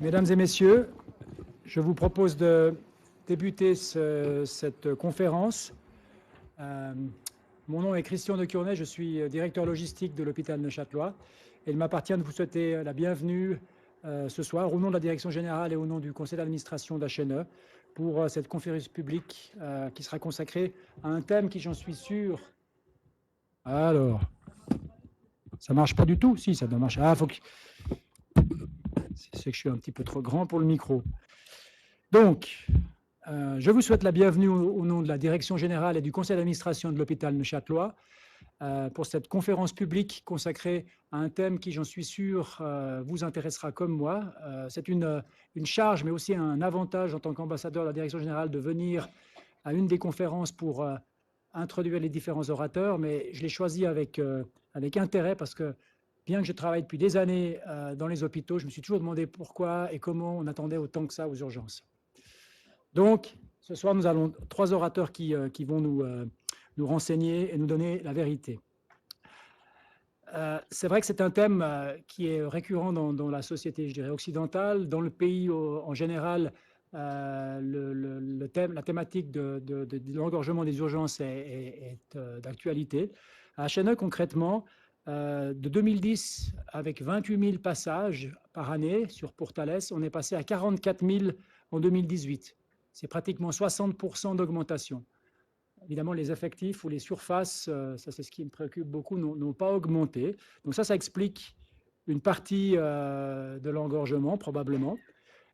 Mesdames et messieurs, je vous propose de débuter cette conférence. Mon nom est Christian de Cournay, je suis directeur logistique de l'hôpital Neuchâtelois et il m'appartient de vous souhaiter la bienvenue ce soir au nom de la direction générale et au nom du conseil d'administration d'HNE pour cette conférence publique qui sera consacrée à un thème qui, j'en suis sûr... Alors, ça marche pas du tout? Si, ça doit marcher. Ah, faut que... C'est que je suis un petit peu trop grand pour le micro. Donc, je vous souhaite la bienvenue au nom de la direction générale et du conseil d'administration de l'hôpital Neuchâtelois pour cette conférence publique consacrée à un thème qui, j'en suis sûr, vous intéressera comme moi. C'est une charge, mais aussi un avantage en tant qu'ambassadeur de la direction générale de venir à une des conférences pour introduire les différents orateurs, mais je l'ai choisi avec intérêt parce que, bien que je travaille depuis des années dans les hôpitaux, je me suis toujours demandé pourquoi et comment on attendait autant que ça aux urgences. Donc, ce soir, nous avons 3 orateurs qui vont nous renseigner et nous donner la vérité. C'est vrai que c'est un thème qui est récurrent dans la société, je dirais, occidentale. Dans le pays en général, la thématique de l'engorgement des urgences est d'actualité. À HNE, concrètement, de 2010, avec 28 000 passages par année sur Portales, on est passé à 44 000 en 2018. C'est pratiquement 60% d'augmentation. Évidemment, les effectifs ou les surfaces, ça c'est ce qui me préoccupe beaucoup, n'ont pas augmenté. Donc ça explique une partie de l'engorgement, probablement.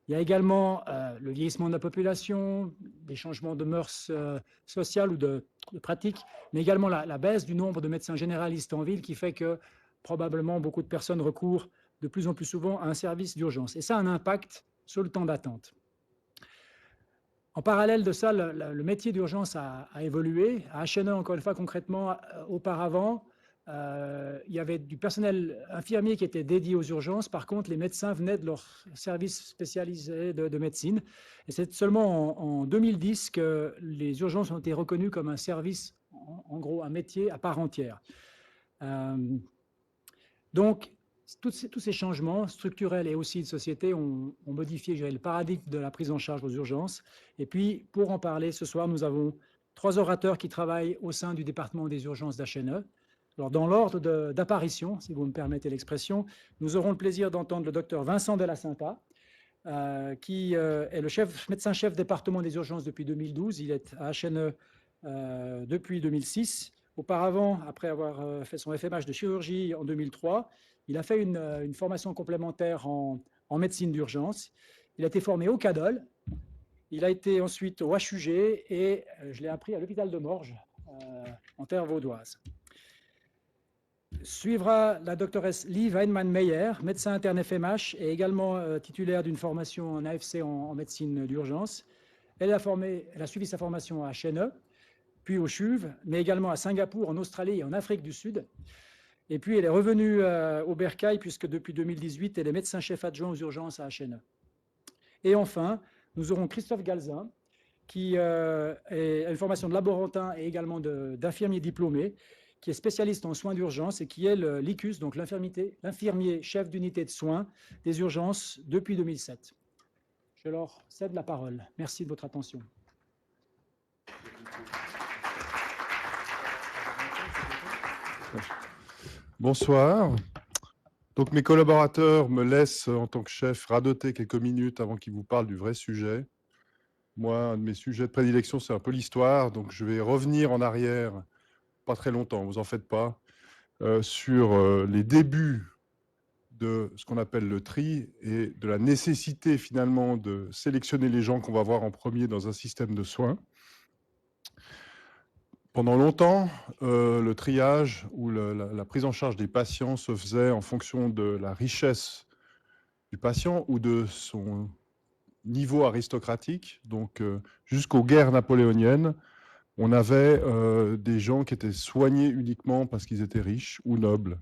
Il y a également le vieillissement de la population, des changements de mœurs sociales ou de pratiques, mais également la baisse du nombre de médecins généralistes en ville qui fait que probablement beaucoup de personnes recourent de plus en plus souvent à un service d'urgence. Et ça a un impact sur le temps d'attente. En parallèle de ça, le métier d'urgence a évolué. À HNE, encore une fois, concrètement, auparavant, il y avait du personnel infirmier qui était dédié aux urgences. Par contre, les médecins venaient de leur service spécialisé de médecine. Et c'est seulement en 2010 que les urgences ont été reconnues comme un service, en gros, un métier à part entière. Donc, tous ces changements structurels et aussi de société ont modifié, je dirais, le paradigme de la prise en charge aux urgences. Et puis, pour en parler, ce soir, nous avons 3 orateurs qui travaillent au sein du département des urgences d'HNE. Alors, dans l'ordre d'apparition, si vous me permettez l'expression, nous aurons le plaisir d'entendre le docteur Vincent Delacinta, qui est le médecin-chef département des urgences depuis 2012. Il est à HNE depuis 2006. Auparavant, après avoir fait son FMH de chirurgie en 2003, il a fait une formation complémentaire en médecine d'urgence. Il a été formé au CADOL. Il a été ensuite au HUG et je l'ai appris à l'hôpital de Morges, en terre vaudoise. Suivra la doctoresse Liv Heinemann-Meyer, médecin interne FMH et également titulaire d'une formation en AFC en médecine d'urgence. Elle a suivi sa formation à HNE, puis au CHUV, mais également à Singapour, en Australie et en Afrique du Sud. Et puis, elle est revenue au Bercail, puisque depuis 2018, elle est médecin-chef adjoint aux urgences à HNE. Et enfin, nous aurons Christophe Galzin, qui a une formation de laborantin et également d'infirmier diplômé, qui est spécialiste en soins d'urgence et qui est l'ICUS, donc l'infirmier chef d'unité de soins des urgences depuis 2007. Je leur cède la parole. Merci de votre attention. Bonsoir. Donc mes collaborateurs me laissent en tant que chef radoter quelques minutes avant qu'ils vous parlent du vrai sujet. Moi, un de mes sujets de prédilection, c'est un peu l'histoire, donc je vais revenir en arrière, pas très longtemps, vous en faites pas, sur les débuts de ce qu'on appelle le tri et de la nécessité finalement de sélectionner les gens qu'on va voir en premier dans un système de soins. Pendant longtemps, le triage ou la prise en charge des patients se faisait en fonction de la richesse du patient ou de son niveau aristocratique. Donc, jusqu'aux guerres napoléoniennes, on avait des gens qui étaient soignés uniquement parce qu'ils étaient riches ou nobles.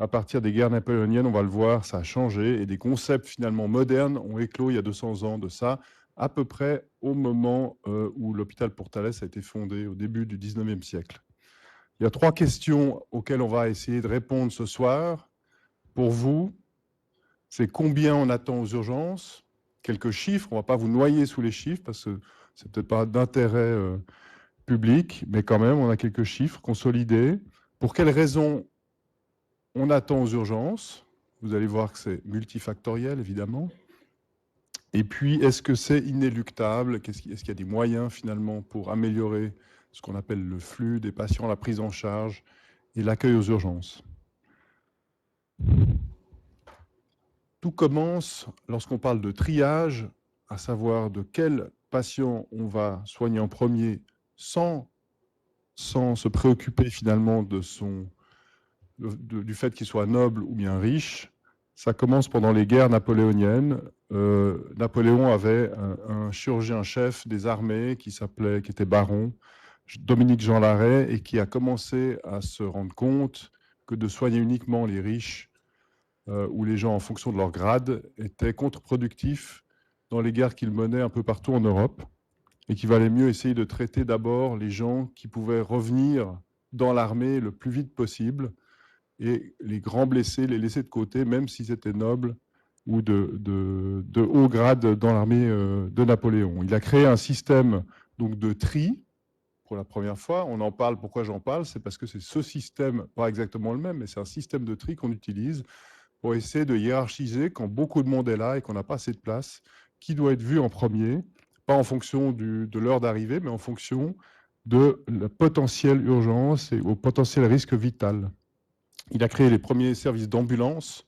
À partir des guerres napoléoniennes, on va le voir, ça a changé et des concepts finalement modernes ont éclos il y a 200 ans de ça, à peu près au moment où l'hôpital Portales a été fondé, au début du 19e siècle. Il y a 3 questions auxquelles on va essayer de répondre ce soir. Pour vous, c'est combien on attend aux urgences, quelques chiffres, on ne va pas vous noyer sous les chiffres parce que ce n'est peut-être pas d'intérêt public, mais quand même, on a quelques chiffres consolidés. Pour quelles raisons on attend aux urgences? Vous allez voir que c'est multifactoriel, évidemment. Et puis, est-ce que c'est inéluctable? Est-ce qu'il y a des moyens, finalement, pour améliorer ce qu'on appelle le flux des patients, la prise en charge et l'accueil aux urgences? Tout commence lorsqu'on parle de triage, à savoir de quel patient on va soigner en premier sans se préoccuper finalement du fait qu'il soit noble ou bien riche. Ça commence pendant les guerres napoléoniennes. Napoléon avait un chirurgien-chef des armées qui était baron, Dominique Jean Larrey, et qui a commencé à se rendre compte que de soigner uniquement les riches où les gens, en fonction de leur grade, étaient contre-productifs dans les guerres qu'il menait un peu partout en Europe, et qu'il valait mieux essayer de traiter d'abord les gens qui pouvaient revenir dans l'armée le plus vite possible, et les grands blessés, les laisser de côté, même s'ils étaient nobles ou de haut grade dans l'armée de Napoléon. Il a créé un système donc, de tri, pour la première fois. On en parle, pourquoi j'en parle? C'est parce que c'est ce système, pas exactement le même, mais c'est un système de tri qu'on utilise pour essayer de hiérarchiser quand beaucoup de monde est là et qu'on n'a pas assez de place, qui doit être vu en premier, pas en fonction de l'heure d'arrivée, mais en fonction de la potentielle urgence et au potentiel risque vital. Il a créé les premiers services d'ambulance.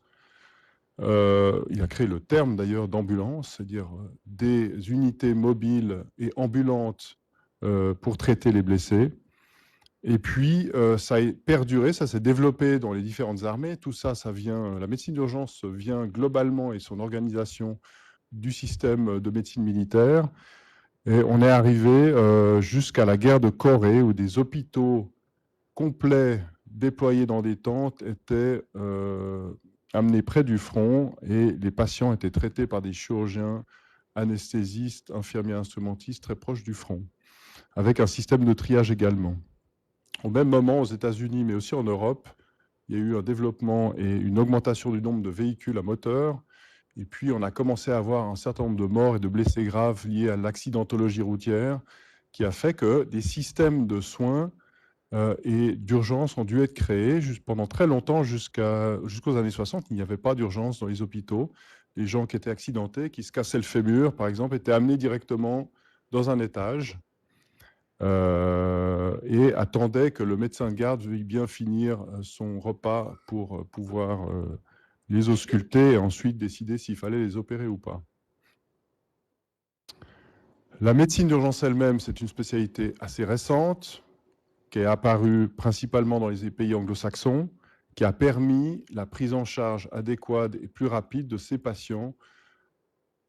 Il a créé le terme d'ailleurs d'ambulance, c'est-à-dire des unités mobiles et ambulantes pour traiter les blessés. Et puis, ça a perduré, ça s'est développé dans les différentes armées. Tout ça, la médecine d'urgence vient globalement et son organisation du système de médecine militaire. Et on est arrivé jusqu'à la guerre de Corée, où des hôpitaux complets déployés dans des tentes étaient amenés près du front et les patients étaient traités par des chirurgiens, anesthésistes, infirmiers instrumentistes très proches du front, avec un système de triage également. Au même moment, aux États-Unis, mais aussi en Europe, il y a eu un développement et une augmentation du nombre de véhicules à moteur. Et puis, on a commencé à avoir un certain nombre de morts et de blessés graves liés à l'accidentologie routière, qui a fait que des systèmes de soins et d'urgence ont dû être créés pendant très longtemps, jusqu'aux années 60. Il n'y avait pas d'urgence dans les hôpitaux. Les gens qui étaient accidentés, qui se cassaient le fémur, par exemple, étaient amenés directement dans un étage et attendait que le médecin de garde veuille bien finir son repas pour pouvoir les ausculter et ensuite décider s'il fallait les opérer ou pas. La médecine d'urgence elle-même, c'est une spécialité assez récente, qui est apparue principalement dans les pays anglo-saxons, qui a permis la prise en charge adéquate et plus rapide de ces patients,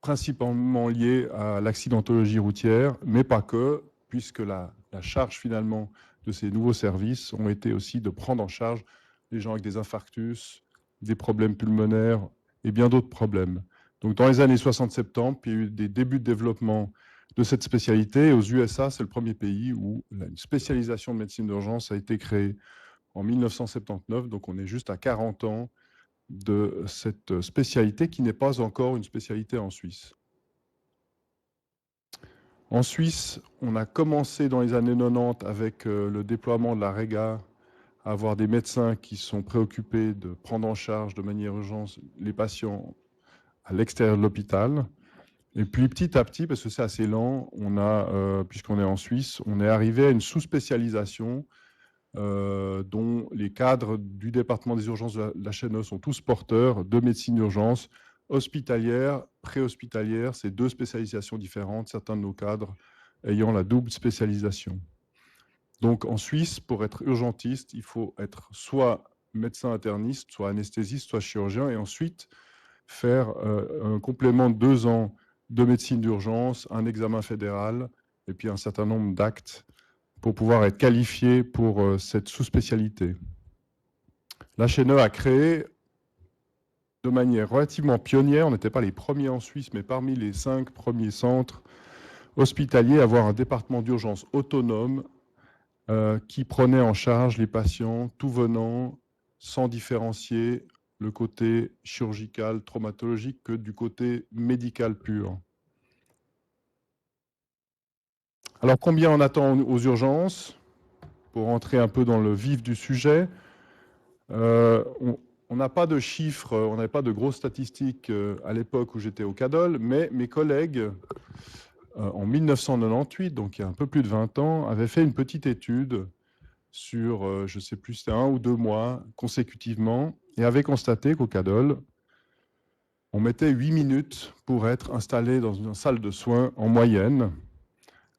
principalement liés à l'accidentologie routière, mais pas que, puisque la charge finalement de ces nouveaux services ont été aussi de prendre en charge les gens avec des infarctus, des problèmes pulmonaires et bien d'autres problèmes. Donc dans les années 60-70, il y a eu des débuts de développement de cette spécialité. Aux USA, c'est le premier pays où une spécialisation de médecine d'urgence a été créée en 1979, donc on est juste à 40 ans de cette spécialité qui n'est pas encore une spécialité en Suisse. En Suisse, on a commencé dans les années 90 avec le déploiement de la REGA, à avoir des médecins qui sont préoccupés de prendre en charge de manière urgente les patients à l'extérieur de l'hôpital. Et puis petit à petit, parce que c'est assez lent, puisqu'on est en Suisse, on est arrivé à une sous-spécialisation dont les cadres du département des urgences de la Chêne sont tous porteurs de médecine d'urgence hospitalière, préhospitalière. C'est deux spécialisations différentes, certains de nos cadres ayant la double spécialisation. Donc en Suisse, pour être urgentiste, il faut être soit médecin interniste, soit anesthésiste, soit chirurgien, et ensuite faire un complément de 2 ans de médecine d'urgence, un examen fédéral, et puis un certain nombre d'actes pour pouvoir être qualifié pour cette sous-spécialité. La HNE a créé de manière relativement pionnière, on n'était pas les premiers en Suisse, mais parmi les 5 premiers centres hospitaliers à avoir un département d'urgence autonome qui prenait en charge les patients tout venant, sans différencier le côté chirurgical, traumatologique, que du côté médical pur. Alors, combien on attend aux urgences? Pour rentrer un peu dans le vif du sujet, on n'a pas de chiffres, on n'avait pas de grosses statistiques à l'époque où j'étais au CADOL, mais mes collègues, en 1998, donc il y a un peu plus de 20 ans, avaient fait une petite étude sur, je ne sais plus, c'était 1 ou 2 mois consécutivement, et avaient constaté qu'au CADOL, on mettait 8 minutes pour être installé dans une salle de soins en moyenne.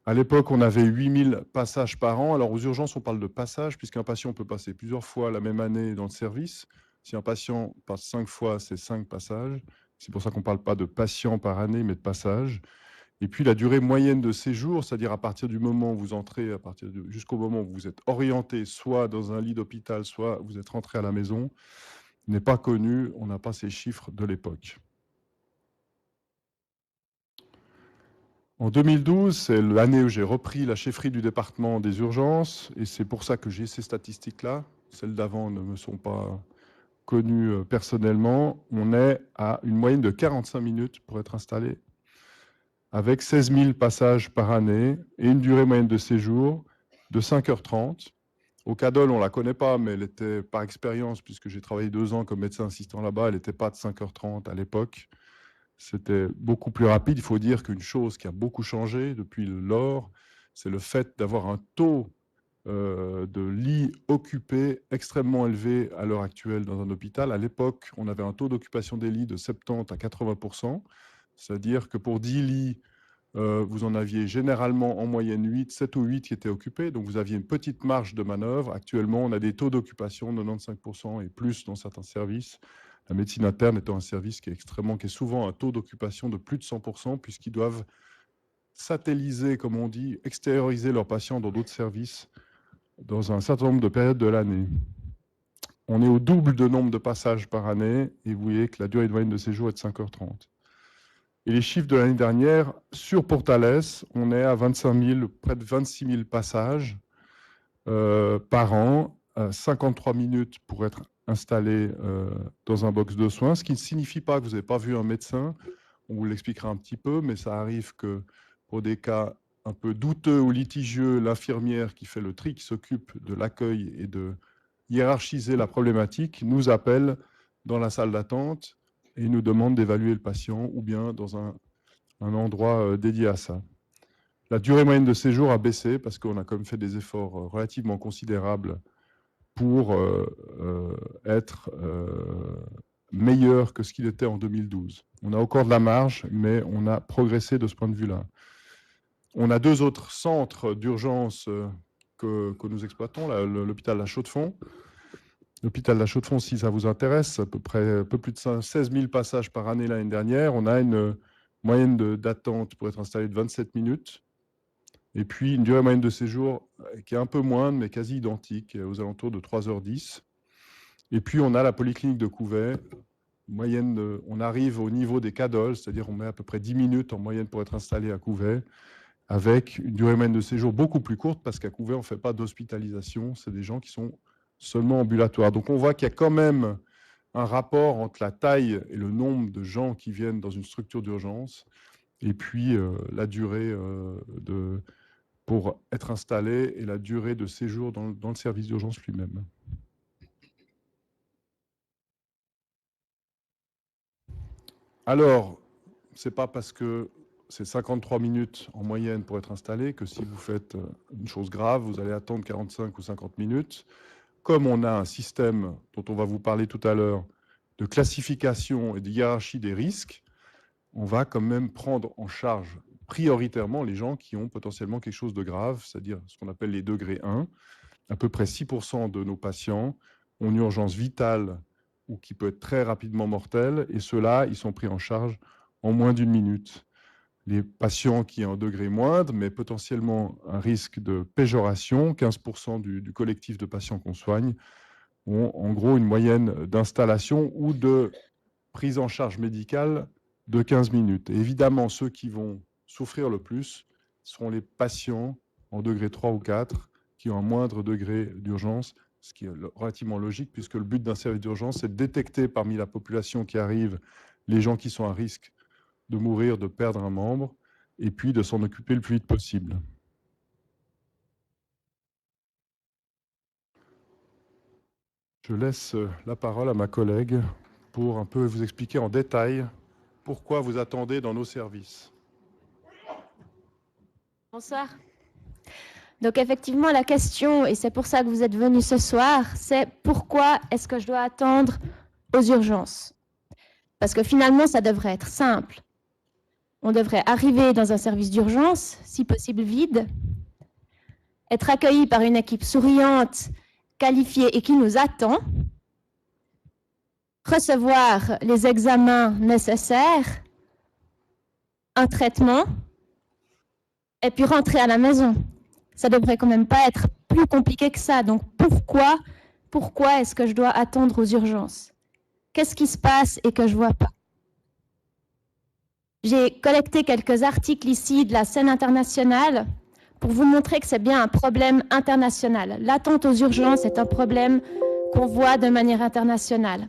À l'époque, on avait 8000 passages par an. Alors, aux urgences, on parle de passages, puisqu'un patient peut passer plusieurs fois la même année dans le service. Si un patient passe 5 fois, c'est 5 passages. C'est pour ça qu'on ne parle pas de patients par année, mais de passages. Et puis, la durée moyenne de séjour, c'est-à-dire à partir du moment où vous entrez, jusqu'au moment où vous êtes orienté, soit dans un lit d'hôpital, soit vous êtes rentré à la maison, n'est pas connue. On n'a pas ces chiffres de l'époque. En 2012, c'est l'année où j'ai repris la chefferie du département des urgences, et c'est pour ça que j'ai ces statistiques-là. Celles d'avant ne me sont pas connues personnellement. On est à une moyenne de 45 minutes pour être installé, avec 16 000 passages par année et une durée moyenne de séjour de 5h30. Au CADOL, on ne la connaît pas, mais elle était par expérience, puisque j'ai travaillé 2 ans comme médecin assistant là-bas, elle n'était pas de 5h30 à l'époque. C'était beaucoup plus rapide. Il faut dire qu'une chose qui a beaucoup changé depuis lors, c'est le fait d'avoir un taux de lits occupés extrêmement élevé à l'heure actuelle dans un hôpital. À l'époque, on avait un taux d'occupation des lits de 70 à 80%, c'est-à-dire que pour 10 lits, vous en aviez généralement en moyenne 8, 7 ou 8 qui étaient occupés, donc vous aviez une petite marge de manœuvre. Actuellement, on a des taux d'occupation de 95% et plus dans certains services. La médecine interne étant un service qui est souvent un taux d'occupation de plus de 100%, puisqu'ils doivent satelliser, comme on dit, extérioriser leurs patients dans d'autres services dans un certain nombre de périodes de l'année. On est au double de nombre de passages par année, et vous voyez que la durée de moyenne de séjour est de 5h30. Et les chiffres de l'année dernière, sur Portales, on est à 25 000, près de 26 000 passages par an, 53 minutes pour être installé dans un box de soins, ce qui ne signifie pas que vous n'avez pas vu un médecin. On vous l'expliquera un petit peu, mais ça arrive que pour des cas un peu douteux ou litigieux, l'infirmière qui fait le tri, qui s'occupe de l'accueil et de hiérarchiser la problématique, nous appelle dans la salle d'attente et nous demande d'évaluer le patient ou bien dans un endroit dédié à ça. La durée moyenne de séjour a baissé parce qu'on a quand même fait des efforts relativement considérables pour être meilleur que ce qu'il était en 2012. On a encore de la marge, mais on a progressé de ce point de vue-là. On a 2 autres centres d'urgence que nous exploitons, l'hôpital La Chaux-de-Fonds. L'hôpital La Chaux-de-Fonds, si ça vous intéresse, à peu près un peu plus de 16 000 passages par année l'année dernière. On a une moyenne d'attente pour être installé de 27 minutes. Et puis une durée moyenne de séjour qui est un peu moindre, mais quasi identique, aux alentours de 3h10. Et puis on a la polyclinique de Couvet. On arrive au niveau des CADOL, c'est-à-dire on met à peu près 10 minutes en moyenne pour être installé à Couvet, avec une durée moyenne de séjour beaucoup plus courte, parce qu'à Couvet, on ne fait pas d'hospitalisation, c'est des gens qui sont seulement ambulatoires. Donc on voit qu'il y a quand même un rapport entre la taille et le nombre de gens qui viennent dans une structure d'urgence, et puis la durée pour être installé et la durée de séjour dans le service d'urgence lui-même. Alors, ce n'est pas parce que c'est 53 minutes en moyenne pour être installé que si vous faites une chose grave, vous allez attendre 45 ou 50 minutes. Comme on a un système dont on va vous parler tout à l'heure de classification et de hiérarchie des risques, on va quand même prendre en charge prioritairement les gens qui ont potentiellement quelque chose de grave, c'est-à-dire ce qu'on appelle les degrés 1. À peu près 6% de nos patients ont une urgence vitale ou qui peut être très rapidement mortelle, et ceux-là, ils sont pris en charge en moins d'1 minute. Les patients qui ont un degré moindre, mais potentiellement un risque de péjoration, 15% du collectif de patients qu'on soigne, ont en gros une moyenne d'installation ou de prise en charge médicale de 15 minutes. Et évidemment, ceux qui vont souffrir le plus seront les patients en degré 3 ou 4, qui ont un moindre degré d'urgence, ce qui est relativement logique, puisque le but d'un service d'urgence, c'est de détecter parmi la population qui arrive les gens qui sont à risque de mourir, de perdre un membre, et puis de s'en occuper le plus vite possible. Je laisse la parole à ma collègue pour un peu vous expliquer en détail pourquoi vous attendez dans nos services. Bonsoir. Donc effectivement, la question, et c'est pour ça que vous êtes venus ce soir, c'est pourquoi est-ce que je dois attendre aux urgences? Parce que finalement, ça devrait être simple. On devrait arriver dans un service d'urgence, si possible vide, être accueilli par une équipe souriante, qualifiée et qui nous attend, recevoir les examens nécessaires, un traitement, et puis rentrer à la maison. Ça devrait quand même pas être plus compliqué que ça. Donc pourquoi est-ce que je dois attendre aux urgences? Qu'est-ce qui se passe et que je vois pas? J'ai collecté quelques articles ici de la scène internationale pour vous montrer que c'est bien un problème international. L'attente aux urgences est un problème qu'on voit de manière internationale.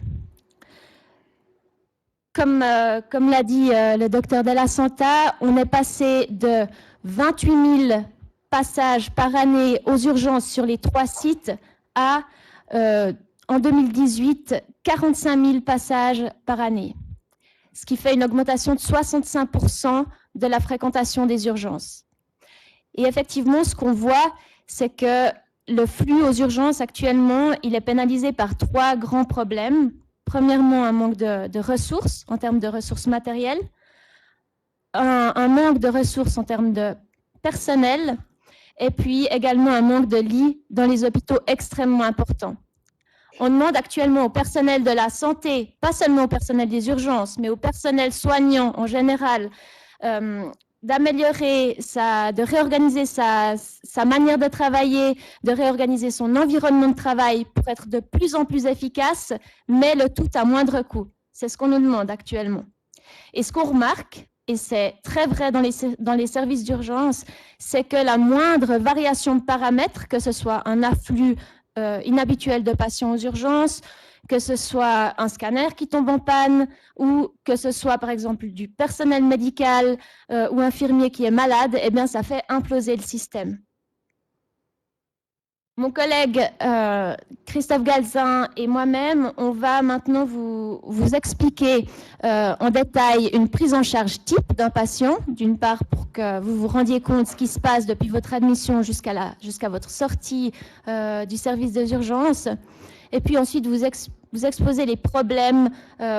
Comme l'a dit le docteur Della Santa, on est passé de 28 000 passages par année aux urgences sur les 3 sites à, en 2018, 45 000 passages par année, ce qui fait une augmentation de 65% de la fréquentation des urgences. Et effectivement, ce qu'on voit, c'est que le flux aux urgences actuellement, il est pénalisé par 3 grands problèmes. Premièrement, un manque de ressources, en termes de ressources matérielles, un manque de ressources en termes de personnel, et puis également un manque de lits dans les hôpitaux extrêmement important. On demande actuellement au personnel de la santé, pas seulement au personnel des urgences, mais au personnel soignant en général, d'améliorer, de réorganiser sa manière de travailler, de réorganiser son environnement de travail pour être de plus en plus efficace, mais le tout à moindre coût. C'est ce qu'on nous demande actuellement. Et ce qu'on remarque, et c'est très vrai dans les services d'urgence, c'est que la moindre variation de paramètres, que ce soit un afflux inhabituel de patients aux urgences, que ce soit un scanner qui tombe en panne, ou que ce soit par exemple du personnel médical ou infirmier qui est malade, eh bien ça fait imploser le système. Mon collègue Christophe Galzin et moi-même, on va maintenant vous expliquer en détail une prise en charge type d'un patient, d'une part pour que vous vous rendiez compte de ce qui se passe depuis votre admission jusqu'à votre sortie du service des urgences, et puis ensuite vous exposer les problèmes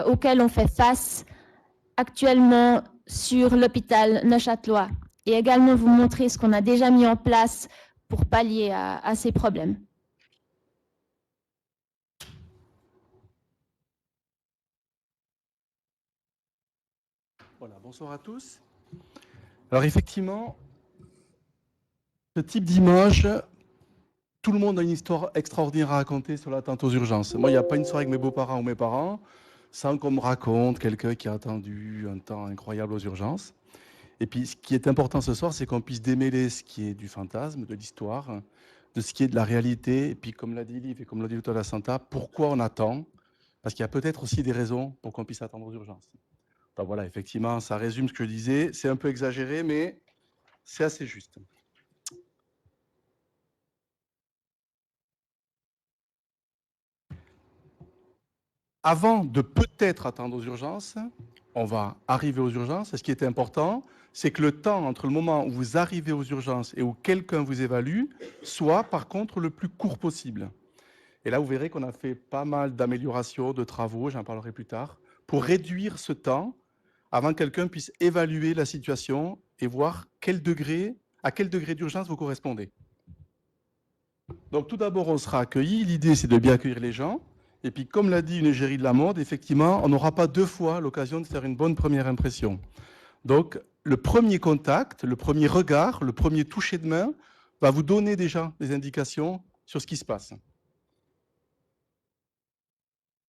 auxquels on fait face actuellement sur l'hôpital neuchâtelois, et également vous montrer ce qu'on a déjà mis en place pour pallier à ces problèmes. Voilà, bonsoir à tous. Alors effectivement, ce type d'image, tout le monde a une histoire extraordinaire à raconter sur l'attente aux urgences. Moi, il n'y a pas une soirée avec mes beaux-parents ou mes parents sans qu'on me raconte quelqu'un qui a attendu un temps incroyable aux urgences. Et puis, ce qui est important ce soir, c'est qu'on puisse démêler ce qui est du fantasme, de l'histoire, de ce qui est de la réalité. Et puis, comme l'a dit Liv et comme l'a dit le docteur Della Santa, pourquoi on attend? Parce qu'il y a peut-être aussi des raisons pour qu'on puisse attendre aux urgences. Donc voilà, effectivement, ça résume ce que je disais. C'est un peu exagéré, mais c'est assez juste. Avant de peut-être attendre aux urgences, on va arriver aux urgences. Et ce qui est important, c'est que le temps entre le moment où vous arrivez aux urgences et où quelqu'un vous évalue soit par contre le plus court possible. Et là, vous verrez qu'on a fait pas mal d'améliorations, de travaux, j'en parlerai plus tard, pour réduire ce temps avant que quelqu'un puisse évaluer la situation et voir à quel degré d'urgence vous correspondez. Donc tout d'abord, on sera accueilli. L'idée, c'est de bien accueillir les gens. Et puis, comme l'a dit une égérie de la mode, effectivement, on n'aura pas 2 fois l'occasion de faire une bonne première impression. Donc, le premier contact, le premier regard, le premier toucher de main va vous donner déjà des indications sur ce qui se passe.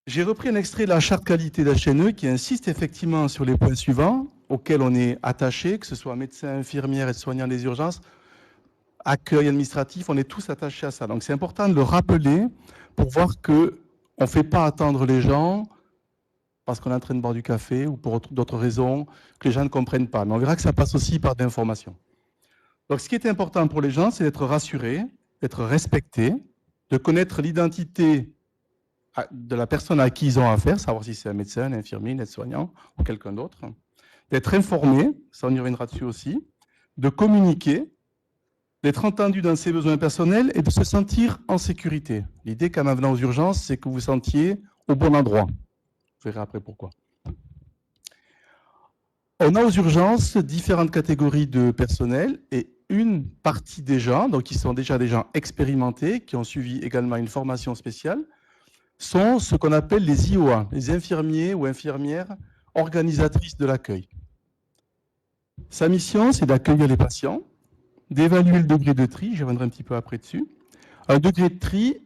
J'ai repris un extrait de la charte qualité d'HNE qui insiste effectivement sur les points suivants auxquels on est attaché, que ce soit médecin, infirmière, aide-soignant des urgences. accueil administratif, on est tous attachés à ça. Donc c'est important de le rappeler pour voir qu'on ne fait pas attendre les gens parce qu'on est en train de boire du café ou pour d'autres raisons que les gens ne comprennent pas. Mais on verra que ça passe aussi par d'informations. Donc ce qui est important pour les gens, c'est d'être rassurés, d'être respectés, de connaître l'identité de la personne à qui ils ont affaire, savoir si c'est un médecin, un infirmier, un aide-soignant ou quelqu'un d'autre, d'être informés, ça on y reviendra dessus aussi, de communiquer, d'être entendu dans ses besoins personnels et de se sentir en sécurité. L'idée qu'en venant aux urgences, c'est que vous vous sentiez au bon endroit. Vous verrez après pourquoi. On a aux urgences différentes catégories de personnel et une partie des gens, donc qui sont déjà des gens expérimentés, qui ont suivi également une formation spéciale, sont ce qu'on appelle les IOA, les infirmiers ou infirmières organisatrices de l'accueil. Sa mission, c'est d'accueillir les patients, d'évaluer le degré de tri, je reviendrai un petit peu après dessus. Un degré de tri,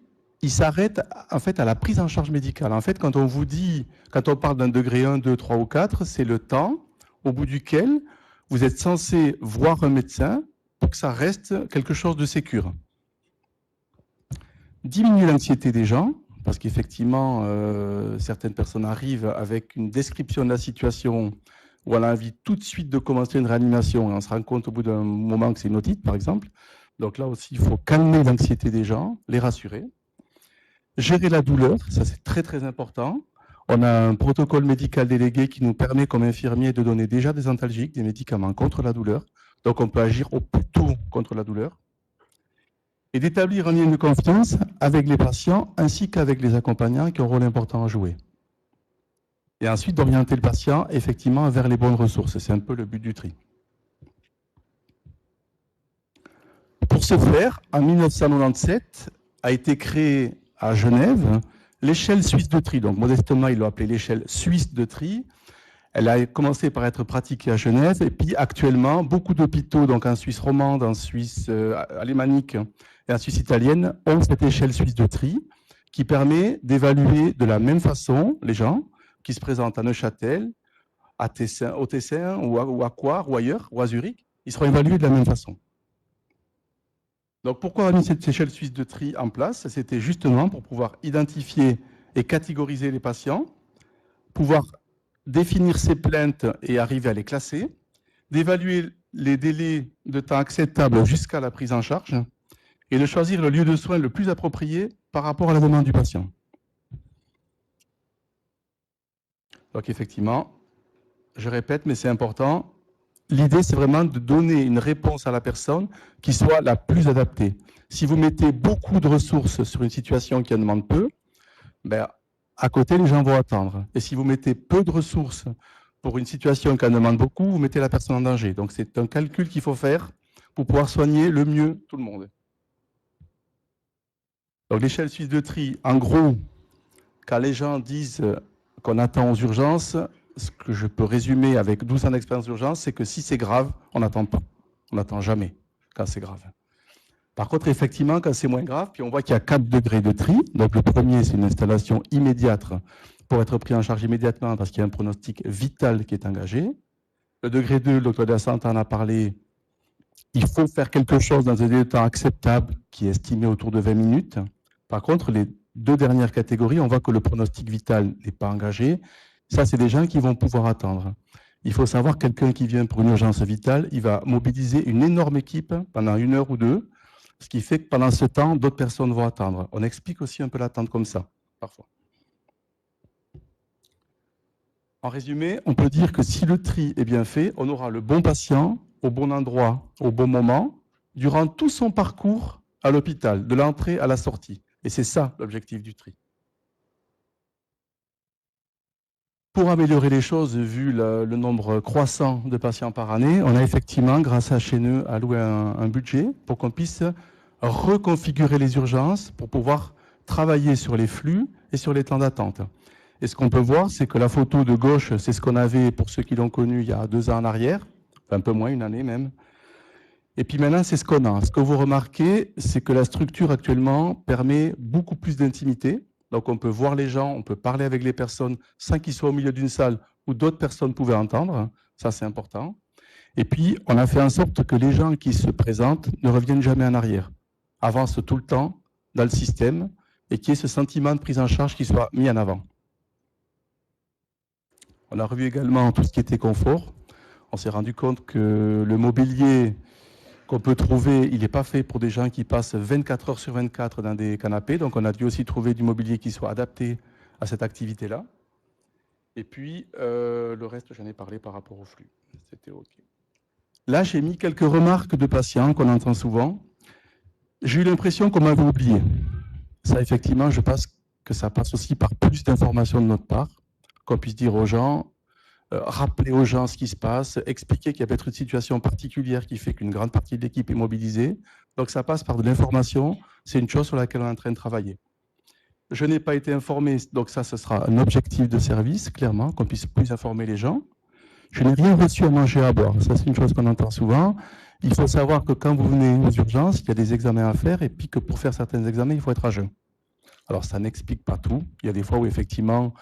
il s'arrête en fait à la prise en charge médicale. En fait, quand on parle d'un degré 1, 2, 3 ou 4, c'est le temps au bout duquel vous êtes censé voir un médecin pour que ça reste quelque chose de sécure. Diminuer l'anxiété des gens, parce qu'effectivement, certaines personnes arrivent avec une description de la situation où on a envie tout de suite de commencer une réanimation et on se rend compte au bout d'un moment que c'est une otite, par exemple. Donc là aussi, il faut calmer l'anxiété des gens, les rassurer. Gérer la douleur, ça c'est très très important. On a un protocole médical délégué qui nous permet, comme infirmier, de donner déjà des antalgiques, des médicaments contre la douleur. Donc on peut agir au plus tôt contre la douleur. Et d'établir un lien de confiance avec les patients ainsi qu'avec les accompagnants qui ont un rôle important à jouer. Et ensuite d'orienter le patient effectivement vers les bonnes ressources. C'est un peu le but du tri. Pour ce faire, en 1997, a été créée à Genève l'échelle suisse de tri. Donc modestement, ils l'ont appelée l'échelle suisse de tri. Elle a commencé par être pratiquée à Genève et puis actuellement, beaucoup d'hôpitaux, donc en Suisse romande, en Suisse alémanique et en Suisse italienne, ont cette échelle suisse de tri qui permet d'évaluer de la même façon les gens qui se présentent à Neuchâtel, au Tessin ou à Coire ou ailleurs, ou à Zurich. Ils seront évalués de la même façon. Donc pourquoi on a mis cette échelle suisse de tri en place? C'était justement pour pouvoir identifier et catégoriser les patients, pouvoir définir ses plaintes et arriver à les classer, d'évaluer les délais de temps acceptables jusqu'à la prise en charge et de choisir le lieu de soins le plus approprié par rapport à la demande du patient. Donc effectivement, je répète, mais c'est important, l'idée c'est vraiment de donner une réponse à la personne qui soit la plus adaptée. Si vous mettez beaucoup de ressources sur une situation qui en demande peu, ben, à côté, les gens vont attendre. Et si vous mettez peu de ressources pour une situation qui en demande beaucoup, vous mettez la personne en danger. Donc, c'est un calcul qu'il faut faire pour pouvoir soigner le mieux tout le monde. Donc, l'échelle suisse de tri, en gros, quand les gens disent qu'on attend aux urgences, ce que je peux résumer avec 12 ans d'expérience d'urgence, c'est que si c'est grave, on n'attend pas. On n'attend jamais quand c'est grave. Par contre, effectivement, quand c'est moins grave, puis on voit qu'il y a 4 degrés de tri. Donc, le premier, c'est une installation immédiate pour être pris en charge immédiatement parce qu'il y a un pronostic vital qui est engagé. Le degré 2, le docteur de la santé en a parlé, il faut faire quelque chose dans un délai de temps acceptable qui est estimé autour de 20 minutes. Par contre, les 2 dernières catégories, on voit que le pronostic vital n'est pas engagé. Ça, c'est des gens qui vont pouvoir attendre. Il faut savoir que quelqu'un qui vient pour une urgence vitale, il va mobiliser une énorme équipe pendant 1 heure ou 2. Ce qui fait que pendant ce temps, d'autres personnes vont attendre. On explique aussi un peu l'attente comme ça, parfois. En résumé, on peut dire que si le tri est bien fait, on aura le bon patient au bon endroit, au bon moment, durant tout son parcours à l'hôpital, de l'entrée à la sortie. Et c'est ça l'objectif du tri. Pour améliorer les choses, vu le nombre croissant de patients par année, on a effectivement, grâce à Cheneux, alloué un budget pour qu'on puisse reconfigurer les urgences pour pouvoir travailler sur les flux et sur les temps d'attente. Et ce qu'on peut voir, c'est que la photo de gauche, c'est ce qu'on avait pour ceux qui l'ont connu il y a 2 ans en arrière, un peu moins, 1 année même. Et puis maintenant, c'est ce qu'on a. Ce que vous remarquez, c'est que la structure actuellement permet beaucoup plus d'intimité. Donc on peut voir les gens, on peut parler avec les personnes sans qu'ils soient au milieu d'une salle où d'autres personnes pouvaient entendre. Ça, c'est important. Et puis, on a fait en sorte que les gens qui se présentent ne reviennent jamais en arrière, avancent tout le temps dans le système et qu'il y ait ce sentiment de prise en charge qui soit mis en avant. On a revu également tout ce qui était confort. On s'est rendu compte que le mobilier qu'on peut trouver, il n'est pas fait pour des gens qui passent 24 heures sur 24 dans des canapés. Donc, on a dû aussi trouver du mobilier qui soit adapté à cette activité-là. Et puis, le reste, j'en ai parlé par rapport au flux. C'était OK. Là, j'ai mis quelques remarques de patients qu'on entend souvent. J'ai eu l'impression qu'on m'avait oublié. Ça, effectivement, je pense que ça passe aussi par plus d'informations de notre part, qu'on puisse dire aux gens, rappeler aux gens ce qui se passe, expliquer qu'il y a peut-être une situation particulière qui fait qu'une grande partie de l'équipe est mobilisée. Donc, ça passe par de l'information. C'est une chose sur laquelle on est en train de travailler. Je n'ai pas été informé, donc ça, ce sera un objectif de service, clairement, qu'on puisse plus informer les gens. Je n'ai rien reçu à manger et à boire. Ça, c'est une chose qu'on entend souvent. Il faut savoir que quand vous venez aux urgences, il y a des examens à faire et puis que pour faire certains examens, il faut être à jeun. Alors, ça n'explique pas tout. Il y a des fois où, effectivement,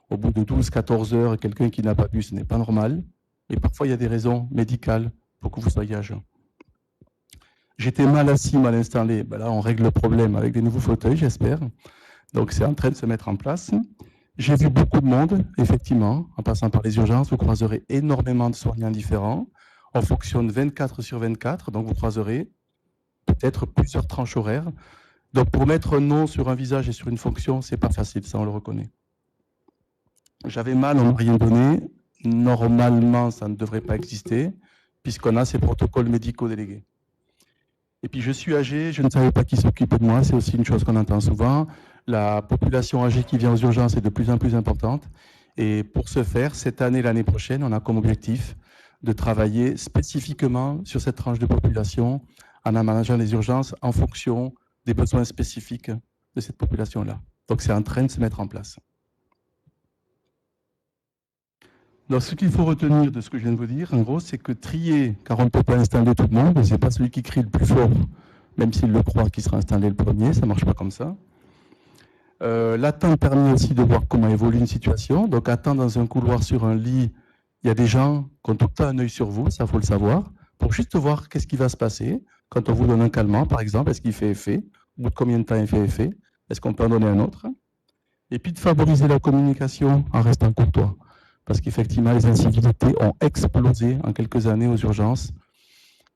au bout de 12-14 heures, quelqu'un qui n'a pas bu, ce n'est pas normal. Et parfois, il y a des raisons médicales pour que vous soyez à jeun. J'étais mal assis, mal installé. Ben là, on règle le problème avec des nouveaux fauteuils, j'espère. Donc, c'est en train de se mettre en place. J'ai vu beaucoup de monde, effectivement. En passant par les urgences, vous croiserez énormément de soignants différents. On fonctionne 24 sur 24, donc vous croiserez peut-être plusieurs tranches horaires. Donc, pour mettre un nom sur un visage et sur une fonction, ce n'est pas facile, ça, on le reconnaît. J'avais mal, on ne m'a rien donné. Normalement, ça ne devrait pas exister, puisqu'on a ces protocoles médicaux délégués. Et puis, je suis âgé, je ne savais pas qui s'occupe de moi, c'est aussi une chose qu'on entend souvent. La population âgée qui vient aux urgences est de plus en plus importante. Et pour ce faire, cette année et l'année prochaine, on a comme objectif de travailler spécifiquement sur cette tranche de population en aménageant les urgences en fonction des besoins spécifiques de cette population-là. Donc, c'est en train de se mettre en place. Donc, ce qu'il faut retenir de ce que je viens de vous dire, en gros, c'est que trier, car on ne peut pas installer tout le monde, ce n'est pas celui qui crie le plus fort, même s'il le croit, qui sera installé le premier, ça ne marche pas comme ça. L'attente permet aussi de voir comment évolue une situation. Donc, attendre dans un couloir sur un lit, il y a des gens qui ont tout le temps un œil sur vous, ça, il faut le savoir, pour juste voir qu'est-ce qui va se passer. Quand on vous donne un calmant, par exemple, est-ce qu'il fait effet? Au bout de combien de temps il fait effet? Est-ce qu'on peut en donner un autre? Et puis, de favoriser la communication en restant courtois. Parce qu'effectivement, les incivilités ont explosé en quelques années aux urgences.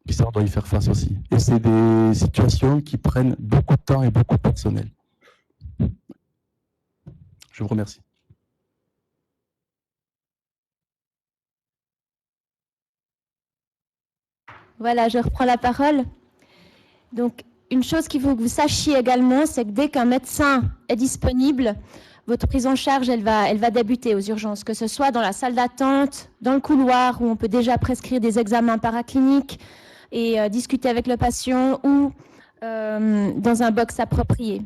Puis ça, on doit y faire face aussi. Et c'est des situations qui prennent beaucoup de temps et beaucoup de personnel. Je vous remercie. Voilà, je reprends la parole. Donc, une chose qu'il faut que vous sachiez également, c'est que dès qu'un médecin est disponible, votre prise en charge, elle va débuter aux urgences, que ce soit dans la salle d'attente, dans le couloir, où on peut déjà prescrire des examens paracliniques et discuter avec le patient, ou dans un box approprié.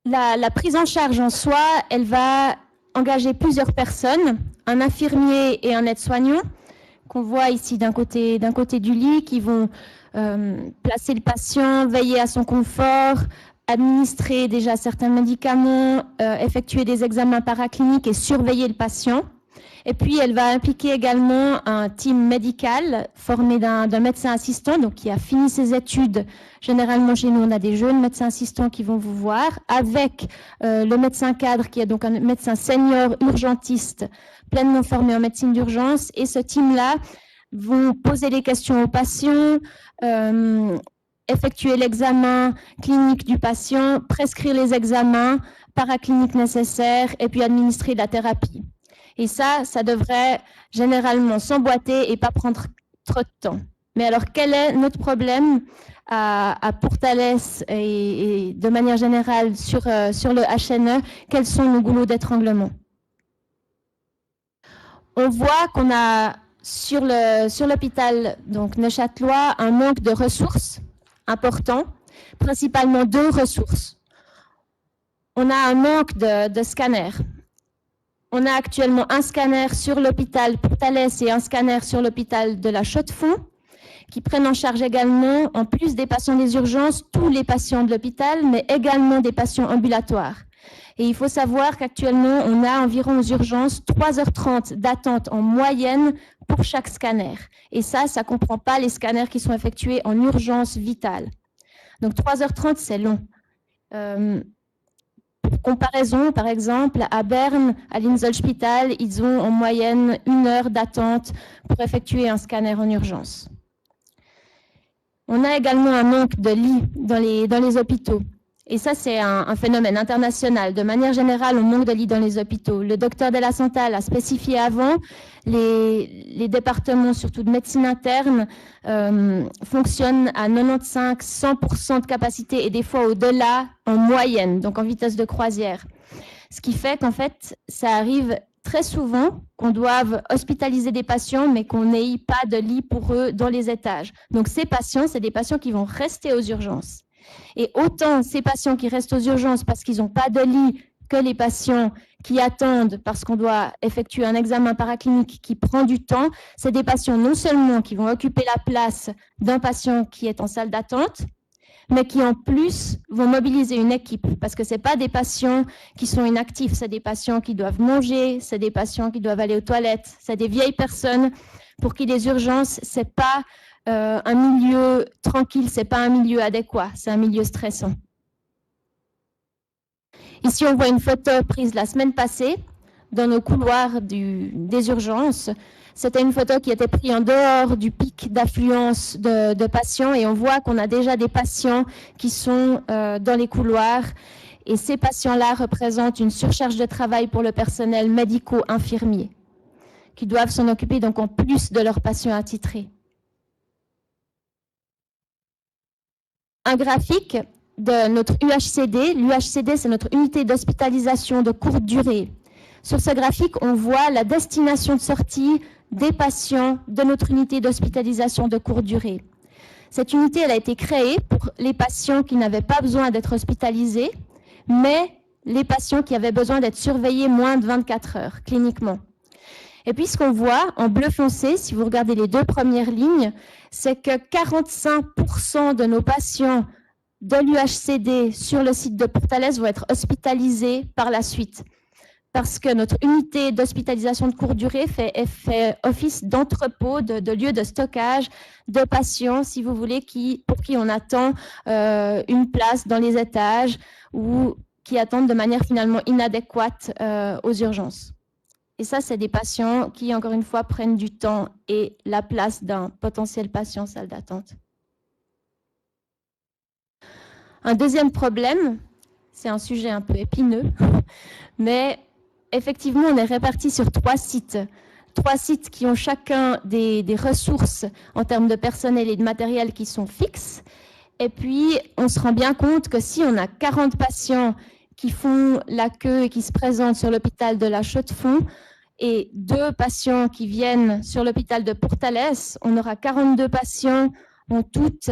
La prise en charge en soi, elle va engager plusieurs personnes, un infirmier et un aide-soignant, qu'on voit ici d'un côté du lit, qui vont placer le patient, veiller à son confort, administrer déjà certains médicaments, effectuer des examens paracliniques et surveiller le patient. Et puis, elle va impliquer également un team médical formé d'un médecin assistant, donc qui a fini ses études. Généralement, chez nous, on a des jeunes médecins assistants qui vont vous voir, avec le médecin cadre, qui est donc un médecin senior urgentiste, pleinement formé en médecine d'urgence. Et ce team-là vont poser les questions aux patients, effectuer l'examen clinique du patient, prescrire les examens paracliniques nécessaires et puis administrer la thérapie. Et ça devrait généralement s'emboîter et pas prendre trop de temps. Mais alors, quel est notre problème à Pourtalès et de manière générale sur le HNE? Quels sont nos goulots d'étranglement? On voit qu'on a sur l'hôpital neuchâtelois un manque de ressources important, principalement 2 ressources. On a un manque de scanners. On a actuellement un scanner sur l'hôpital Pourtalès et un scanner sur l'hôpital de la Chaux-de-Fonds, qui prennent en charge également, en plus des patients des urgences, tous les patients de l'hôpital, mais également des patients ambulatoires. Et il faut savoir qu'actuellement, on a environ aux urgences 3h30 d'attente en moyenne pour chaque scanner. Et ça ne comprend pas les scanners qui sont effectués en urgence vitale. Donc 3h30, c'est long. Pour comparaison, par exemple, à Berne, à l'Inselspital, ils ont en moyenne 1 heure d'attente pour effectuer un scanner en urgence. On a également un manque de lits dans les hôpitaux. Et ça, c'est un phénomène international. De manière générale, on manque de lits dans les hôpitaux. Le docteur Della Santa l'a spécifié avant, les départements, surtout de médecine interne, fonctionnent à 95-100% de capacité et des fois au-delà en moyenne, donc en vitesse de croisière. Ce qui fait qu'en fait, ça arrive très souvent qu'on doive hospitaliser des patients, mais qu'on n'ait pas de lit pour eux dans les étages. Donc ces patients, c'est des patients qui vont rester aux urgences. Et autant ces patients qui restent aux urgences parce qu'ils n'ont pas de lit que les patients qui attendent parce qu'on doit effectuer un examen paraclinique qui prend du temps, c'est des patients non seulement qui vont occuper la place d'un patient qui est en salle d'attente, mais qui en plus vont mobiliser une équipe parce que ce n'est pas des patients qui sont inactifs, c'est des patients qui doivent manger, c'est des patients qui doivent aller aux toilettes, c'est des vieilles personnes pour qui les urgences, ce n'est pas un milieu tranquille, ce n'est pas un milieu adéquat, c'est un milieu stressant. Ici, on voit une photo prise la semaine passée dans nos couloirs des urgences. C'était une photo qui était prise en dehors du pic d'affluence de patients et on voit qu'on a déjà des patients qui sont dans les couloirs et ces patients-là représentent une surcharge de travail pour le personnel médico-infirmier qui doivent s'en occuper donc en plus de leurs patients attitrés. Un graphique de notre UHCD. L'UHCD, c'est notre unité d'hospitalisation de courte durée. Sur ce graphique, on voit la destination de sortie des patients de notre unité d'hospitalisation de courte durée. Cette unité, elle a été créée pour les patients qui n'avaient pas besoin d'être hospitalisés, mais les patients qui avaient besoin d'être surveillés moins de 24 heures cliniquement. Et puis, ce qu'on voit en bleu foncé, si vous regardez les deux premières lignes, c'est que 45% de nos patients de l'UHCD sur le site de Portales vont être hospitalisés par la suite. Parce que notre unité d'hospitalisation de courte durée fait office d'entrepôt, de lieu de stockage de patients, si vous voulez, pour qui on attend une place dans les étages ou qui attendent de manière finalement inadéquate aux urgences. Et ça, c'est des patients qui, encore une fois, prennent du temps et la place d'un potentiel patient en salle d'attente. Un deuxième problème, c'est un sujet un peu épineux, mais effectivement, on est répartis sur 3 sites. 3 sites qui ont chacun des ressources en termes de personnel et de matériel qui sont fixes. Et puis, on se rend bien compte que si on a 40 patients qui font la queue et qui se présentent sur l'hôpital de la Chaux-de-Fonds et 2 patients qui viennent sur l'hôpital de Portales, on aura 42 patients en toutes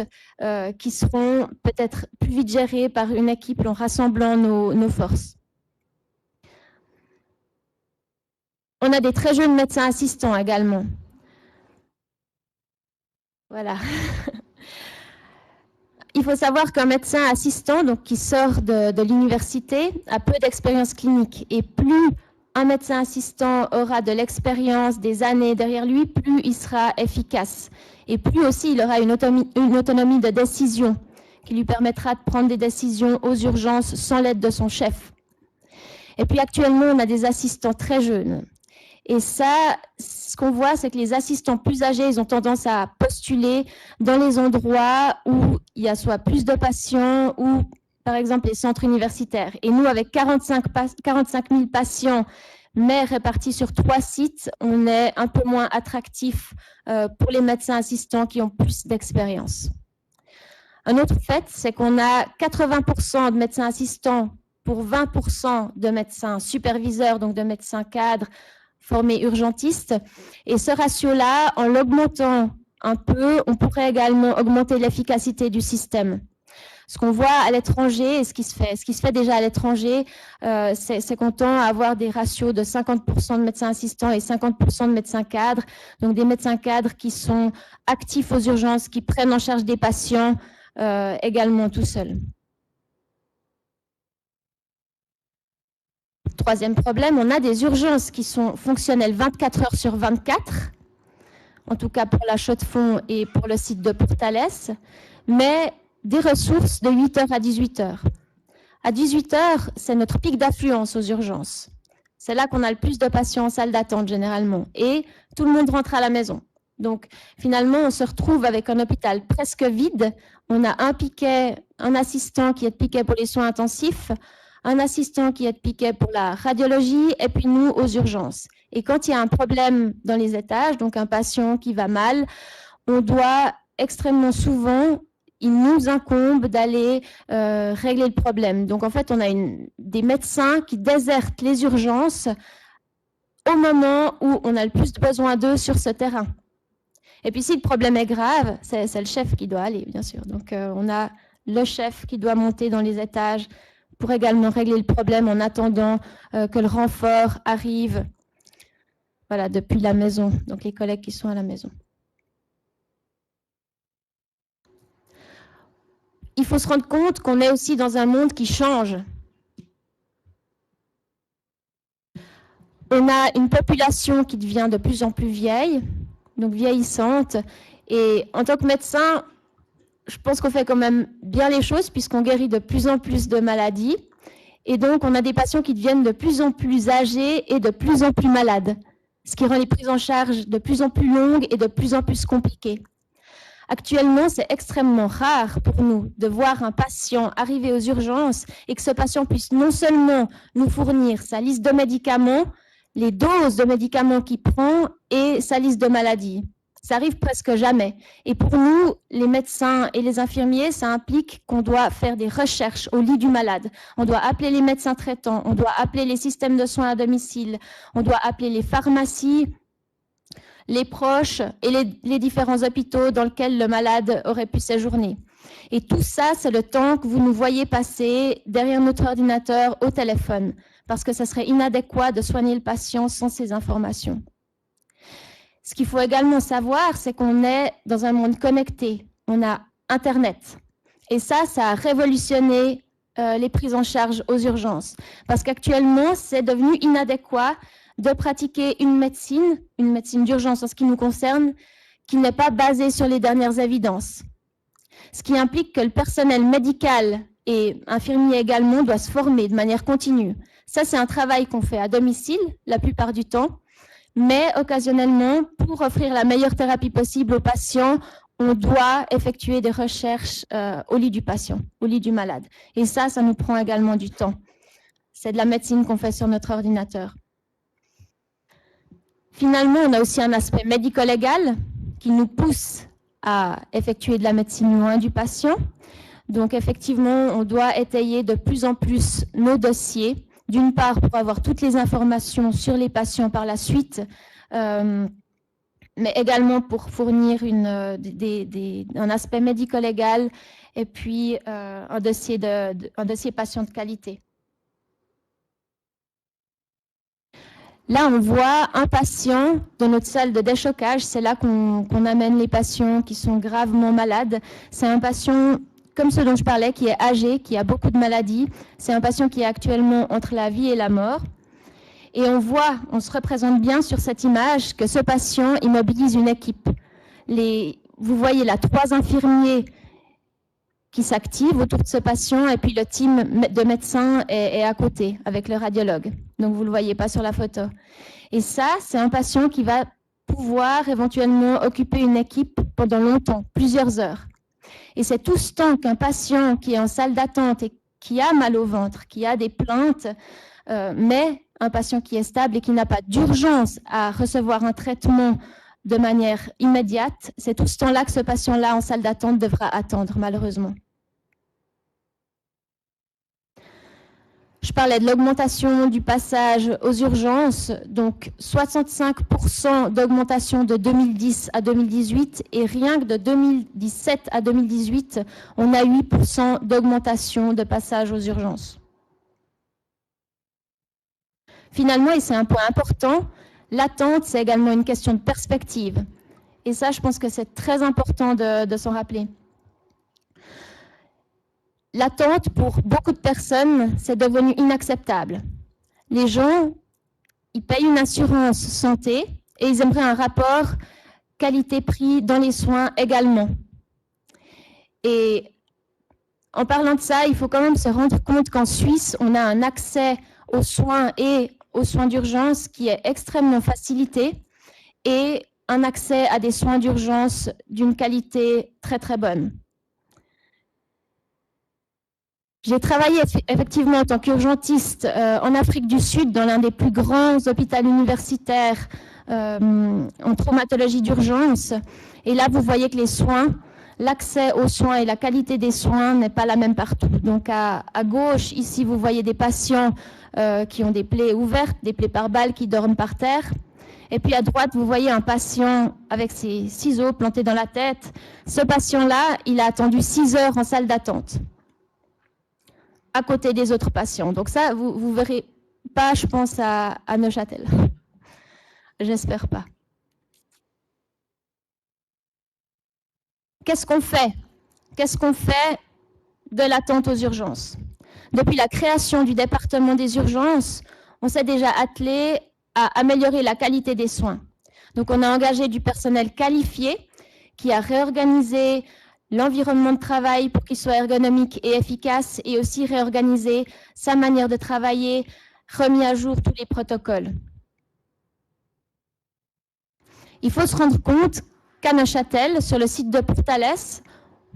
qui seront peut-être plus vite gérés par une équipe en rassemblant nos forces. On a des très jeunes médecins assistants également. Voilà. Il faut savoir qu'un médecin assistant, donc qui sort de l'université, a peu d'expérience clinique. Et plus un médecin assistant aura de l'expérience, des années derrière lui, plus il sera efficace. Et plus aussi il aura une autonomie de décision qui lui permettra de prendre des décisions aux urgences sans l'aide de son chef. Et puis actuellement, on a des assistants très jeunes. Et ça, ce qu'on voit, c'est que les assistants plus âgés, ils ont tendance à postuler dans les endroits où il y a soit plus de patients ou, par exemple, les centres universitaires. Et nous, avec 45 000 patients, mais répartis sur 3 sites, on est un peu moins attractif pour les médecins assistants qui ont plus d'expérience. Un autre fait, c'est qu'on a 80% de médecins assistants pour 20% de médecins superviseurs, donc de médecins cadres, formés urgentistes. Et ce ratio-là, en l'augmentant un peu, on pourrait également augmenter l'efficacité du système. Ce qu'on voit à l'étranger, et ce qui se fait déjà à l'étranger, c'est qu'on tend à avoir des ratios de 50% de médecins assistants et 50% de médecins cadres. Donc des médecins cadres qui sont actifs aux urgences, qui prennent en charge des patients également tout seuls. Troisième problème, on a des urgences qui sont fonctionnelles 24 heures sur 24, en tout cas pour la Chaux-de-Fonds et pour le site de Portales, mais des ressources de 8h à 18h. À 18h, c'est notre pic d'affluence aux urgences. C'est là qu'on a le plus de patients en salle d'attente généralement. Et tout le monde rentre à la maison. Donc finalement, on se retrouve avec un hôpital presque vide. On a un piquet, un assistant qui est de piquet pour les soins intensifs, un assistant qui est de piquet pour la radiologie, et puis nous aux urgences. Et quand il y a un problème dans les étages, donc un patient qui va mal, on doit extrêmement souvent, il nous incombe d'aller régler le problème. Donc en fait, on a des médecins qui désertent les urgences au moment où on a le plus besoin d'eux sur ce terrain. Et puis si le problème est grave, c'est le chef qui doit aller, bien sûr. Donc on a le chef qui doit monter dans les étages pour également régler le problème en attendant que le renfort arrive, voilà, depuis la maison, donc les collègues qui sont à la maison. Il faut se rendre compte qu'on est aussi dans un monde qui change. On a une population qui devient de plus en plus vieille, donc vieillissante, et en tant que médecin, je pense qu'on fait quand même bien les choses puisqu'on guérit de plus en plus de maladies. Et donc, on a des patients qui deviennent de plus en plus âgés et de plus en plus malades, ce qui rend les prises en charge de plus en plus longues et de plus en plus compliquées. Actuellement, c'est extrêmement rare pour nous de voir un patient arriver aux urgences et que ce patient puisse non seulement nous fournir sa liste de médicaments, les doses de médicaments qu'il prend et sa liste de maladies. Ça arrive presque jamais. Et pour nous, les médecins et les infirmiers, ça implique qu'on doit faire des recherches au lit du malade. On doit appeler les médecins traitants, on doit appeler les systèmes de soins à domicile, on doit appeler les pharmacies, les proches et les différents hôpitaux dans lesquels le malade aurait pu séjourner. Et tout ça, c'est le temps que vous nous voyez passer derrière notre ordinateur au téléphone, parce que ça serait inadéquat de soigner le patient sans ces informations. Ce qu'il faut également savoir, c'est qu'on est dans un monde connecté. On a Internet. Et ça a révolutionné les prises en charge aux urgences. Parce qu'actuellement, c'est devenu inadéquat de pratiquer une médecine d'urgence en ce qui nous concerne, qui n'est pas basée sur les dernières évidences. Ce qui implique que le personnel médical et infirmier également doit se former de manière continue. Ça, c'est un travail qu'on fait à domicile la plupart du temps. Mais occasionnellement, pour offrir la meilleure thérapie possible aux patients, on doit effectuer des recherches au lit du patient, au lit du malade. Et ça nous prend également du temps. C'est de la médecine qu'on fait sur notre ordinateur. Finalement, on a aussi un aspect médico-légal qui nous pousse à effectuer de la médecine loin du patient. Donc effectivement, on doit étayer de plus en plus nos dossiers. D'une part, pour avoir toutes les informations sur les patients par la suite, mais également pour fournir un aspect médico-légal et puis un dossier patient de qualité. Là, on voit un patient dans notre salle de déchocage. C'est là qu'on amène les patients qui sont gravement malades. C'est un patient comme ceux dont je parlais, qui est âgé, qui a beaucoup de maladies. C'est un patient qui est actuellement entre la vie et la mort. Et on se représente bien sur cette image que ce patient immobilise une équipe. Vous voyez là 3 infirmiers qui s'activent autour de ce patient et puis le team de médecins est à côté avec le radiologue. Donc vous ne le voyez pas sur la photo. Et ça, c'est un patient qui va pouvoir éventuellement occuper une équipe pendant longtemps, plusieurs heures. Et c'est tout ce temps qu'un patient qui est en salle d'attente et qui a mal au ventre, qui a des plaintes, mais un patient qui est stable et qui n'a pas d'urgence à recevoir un traitement de manière immédiate, c'est tout ce temps-là que ce patient-là en salle d'attente devra attendre, malheureusement. Je parlais de l'augmentation du passage aux urgences, donc 65% d'augmentation de 2010 à 2018 et rien que de 2017 à 2018, on a 8% d'augmentation de passage aux urgences. Finalement, et c'est un point important, l'attente, c'est également une question de perspective. Et ça, je pense que c'est très important de s'en rappeler. L'attente, pour beaucoup de personnes, c'est devenu inacceptable. les gens, ils payent une assurance santé et ils aimeraient un rapport qualité-prix dans les soins également. Et en parlant de ça, il faut quand même se rendre compte qu'en Suisse, on a un accès aux soins et aux soins d'urgence qui est extrêmement facilité et un accès à des soins d'urgence d'une qualité très très bonne. J'ai travaillé effectivement en tant qu'urgentiste en Afrique du Sud dans l'un des plus grands hôpitaux universitaires en traumatologie d'urgence. Et là, vous voyez que les soins, l'accès aux soins et la qualité des soins n'est pas la même partout. Donc à gauche, ici, vous voyez des patients qui ont des plaies ouvertes, des plaies par balle qui dorment par terre. Et puis à droite, vous voyez un patient avec ses ciseaux plantés dans la tête. Ce patient-là, il a attendu 6 heures en salle d'attente, à côté des autres patients. Donc ça, vous ne verrez pas, je pense, à Neuchâtel. J'espère pas. Qu'est-ce qu'on fait? Qu'est-ce qu'on fait de l'attente aux urgences? Depuis la création du département des urgences, on s'est déjà attelé à améliorer la qualité des soins. Donc, on a engagé du personnel qualifié qui a réorganisé l'environnement de travail pour qu'il soit ergonomique et efficace et aussi réorganisé sa manière de travailler, remis à jour tous les protocoles. Il faut se rendre compte qu'à Neuchâtel, sur le site de Portales,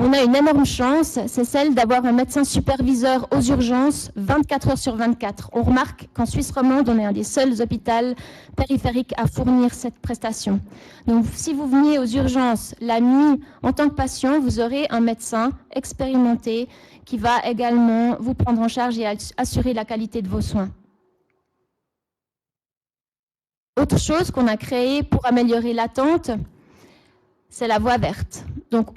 on a une énorme chance, c'est celle d'avoir un médecin superviseur aux urgences 24 heures sur 24. On remarque qu'en Suisse romande, on est un des seuls hôpitaux périphériques à fournir cette prestation. Donc, si vous veniez aux urgences la nuit en tant que patient, vous aurez un médecin expérimenté qui va également vous prendre en charge et assurer la qualité de vos soins. Autre chose qu'on a créée pour améliorer l'attente, c'est la voie verte. Donc,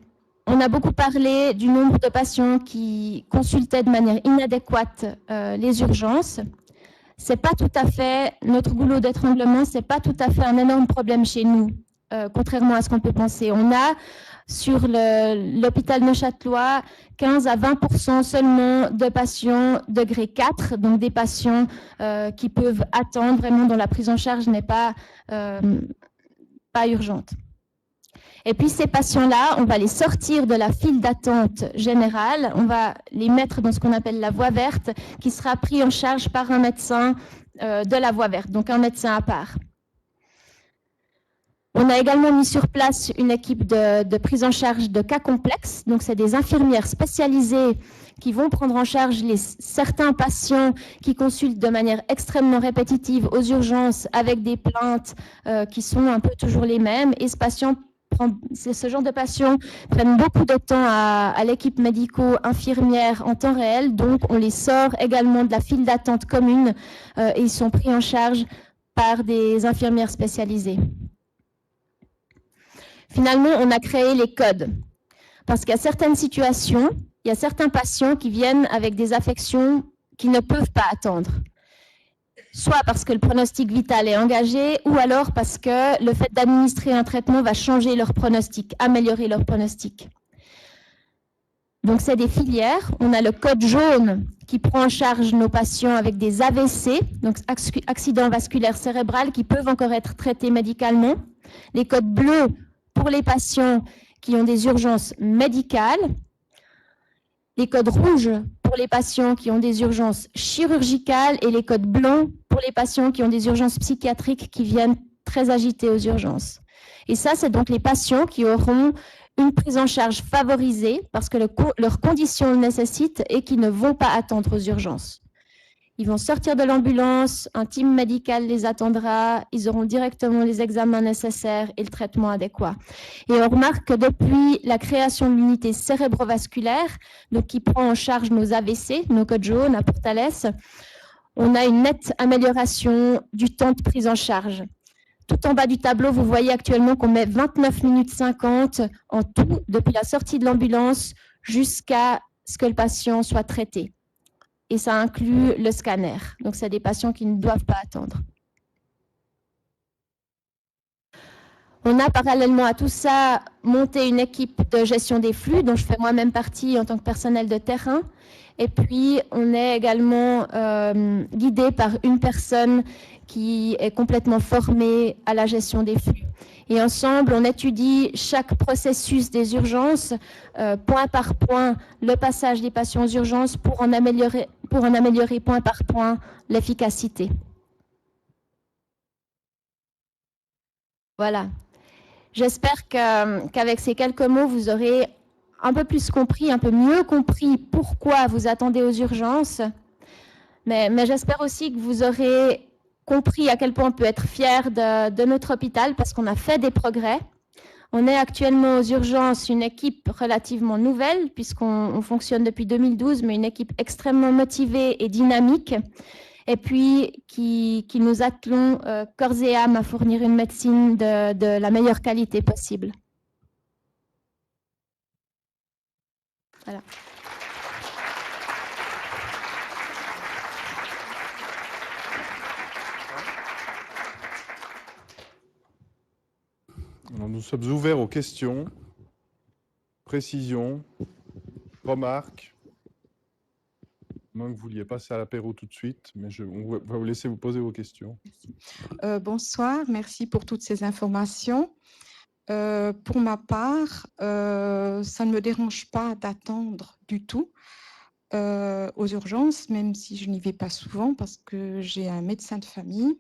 on a beaucoup parlé du nombre de patients qui consultaient de manière inadéquate les urgences. C'est pas tout à fait notre goulot d'étranglement, c'est pas tout à fait un énorme problème chez nous, contrairement à ce qu'on peut penser. On a sur l'hôpital neuchâtelois 15 à 20% seulement de patients degré 4, donc des patients qui peuvent attendre vraiment dont la prise en charge n'est pas urgente. Et puis ces patients-là, on va les sortir de la file d'attente générale, on va les mettre dans ce qu'on appelle la voie verte, qui sera pris en charge par un médecin de la voie verte, donc un médecin à part. On a également mis sur place une équipe de prise en charge de cas complexes, donc c'est des infirmières spécialisées qui vont prendre en charge certains patients qui consultent de manière extrêmement répétitive aux urgences avec des plaintes qui sont un peu toujours les mêmes, et ce genre de patients prennent beaucoup de temps à l'équipe médico-infirmière en temps réel, donc on les sort également de la file d'attente commune et ils sont pris en charge par des infirmières spécialisées. Finalement, on a créé les codes parce qu'il y a certaines situations, il y a certains patients qui viennent avec des affections qui ne peuvent pas attendre. Soit parce que le pronostic vital est engagé, ou alors parce que le fait d'administrer un traitement va changer leur pronostic, améliorer leur pronostic. Donc, c'est des filières. On a le code jaune qui prend en charge nos patients avec des AVC, donc accidents vasculaires cérébraux, qui peuvent encore être traités médicalement. Les codes bleus pour les patients qui ont des urgences médicales. Les codes rouges pour les patients qui ont des urgences chirurgicales et les codes blancs pour les patients qui ont des urgences psychiatriques qui viennent très agités aux urgences. Et ça, c'est donc les patients qui auront une prise en charge favorisée parce que leurs conditions le nécessitent et qui ne vont pas attendre aux urgences. Ils vont sortir de l'ambulance, un team médical les attendra, ils auront directement les examens nécessaires et le traitement adéquat. Et on remarque que depuis la création de l'unité cérébrovasculaire, donc qui prend en charge nos AVC, nos codes jaunes à Portales, on a une nette amélioration du temps de prise en charge. Tout en bas du tableau, vous voyez actuellement qu'on met 29 minutes 50 en tout, depuis la sortie de l'ambulance jusqu'à ce que le patient soit traité. Et ça inclut le scanner. Donc, c'est des patients qui ne doivent pas attendre. On a parallèlement à tout ça monté une équipe de gestion des flux dont je fais moi-même partie en tant que personnel de terrain. Et puis, on est également guidé par une personne qui est complètement formée à la gestion des flux. Et ensemble, on étudie chaque processus des urgences, point par point, le passage des patients aux urgences pour en améliorer point par point l'efficacité. Voilà. J'espère qu'avec ces quelques mots, vous aurez un peu plus compris, un peu mieux compris pourquoi vous attendez aux urgences. Mais j'espère aussi que vous aurez compris à quel point on peut être fier de notre hôpital parce qu'on a fait des progrès. On est actuellement aux urgences une équipe relativement nouvelle puisqu'on fonctionne depuis 2012, mais une équipe extrêmement motivée et dynamique. Et puis qui nous attelons corps et âme à fournir une médecine de la meilleure qualité possible. Voilà. Alors, nous sommes ouverts aux questions, précisions, remarques. Moins que vous vouliez passer à l'apéro tout de suite, mais on va vous laisser vous poser vos questions. Bonsoir, merci pour toutes ces informations. Pour ma part, ça ne me dérange pas d'attendre du tout aux urgences, même si je n'y vais pas souvent parce que j'ai un médecin de famille.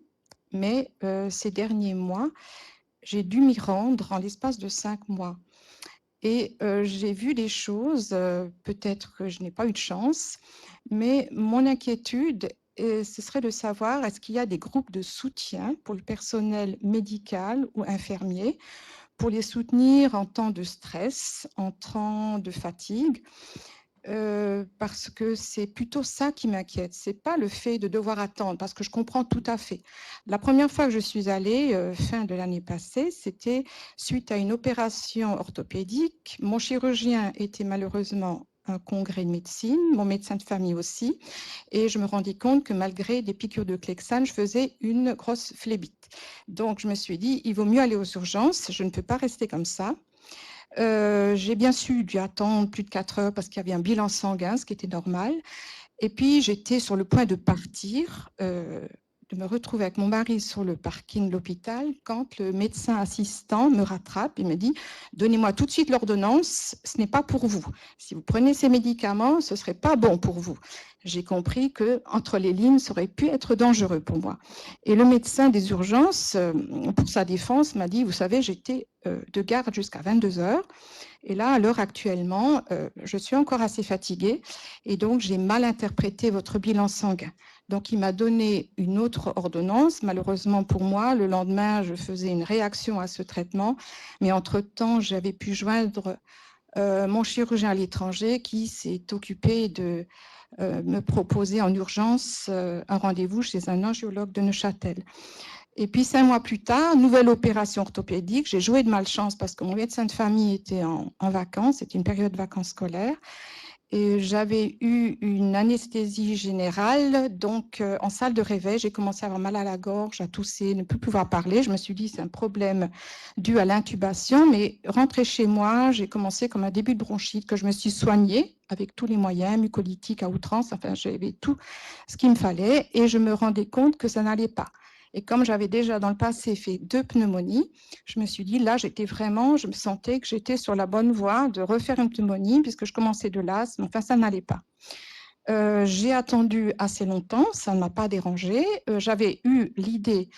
Mais ces derniers mois, j'ai dû m'y rendre en l'espace de 5 mois. Et j'ai vu des choses, peut-être que je n'ai pas eu de chance, mais mon inquiétude, ce serait de savoir est-ce qu'il y a des groupes de soutien pour le personnel médical ou infirmier pour les soutenir en temps de stress, en temps de fatigue, parce que c'est plutôt ça qui m'inquiète. Ce n'est pas le fait de devoir attendre, parce que je comprends tout à fait. La première fois que je suis allée, fin de l'année passée, c'était suite à une opération orthopédique. Mon chirurgien était malheureusement un congrès de médecine, mon médecin de famille aussi, et je me rendis compte que malgré des piqûres de Clexane, je faisais une grosse phlébite. Donc je me suis dit, il vaut mieux aller aux urgences, je ne peux pas rester comme ça. J'ai bien sûr dû attendre plus de 4 heures parce qu'il y avait un bilan sanguin, ce qui était normal. Et puis, j'étais sur le point de partir, de me retrouver avec mon mari sur le parking de l'hôpital quand le médecin assistant me rattrape et me dit « Donnez-moi tout de suite l'ordonnance, ce n'est pas pour vous. Si vous prenez ces médicaments, ce ne serait pas bon pour vous. » J'ai compris qu'entre les lignes, ça aurait pu être dangereux pour moi. Et le médecin des urgences, pour sa défense, m'a dit « Vous savez, j'étais de garde jusqu'à 22 heures. Et là, à l'heure actuellement, je suis encore assez fatiguée et donc j'ai mal interprété votre bilan sanguin. » Donc, il m'a donné une autre ordonnance. Malheureusement pour moi, le lendemain, je faisais une réaction à ce traitement. Mais entre-temps, j'avais pu joindre mon chirurgien à l'étranger qui s'est occupé de me proposer en urgence un rendez-vous chez un angiologue de Neuchâtel. Et puis 5 mois plus tard, nouvelle opération orthopédique. J'ai joué de malchance parce que mon médecin de famille était en vacances, c'était une période de vacances scolaires. Et j'avais eu une anesthésie générale, donc en salle de réveil, j'ai commencé à avoir mal à la gorge, à tousser, ne plus pouvoir parler. Je me suis dit c'est un problème dû à l'intubation, mais rentrée chez moi, j'ai commencé comme un début de bronchite que je me suis soignée avec tous les moyens, mucolytiques à outrance, enfin j'avais tout ce qu'il me fallait et je me rendais compte que ça n'allait pas. Et comme j'avais déjà dans le passé fait 2 pneumonies, je me suis dit, là, je me sentais que j'étais sur la bonne voie de refaire une pneumonie puisque je commençais de l'asthme, enfin, ça n'allait pas. J'ai attendu assez longtemps, ça ne m'a pas dérangée. J'avais eu l'idée,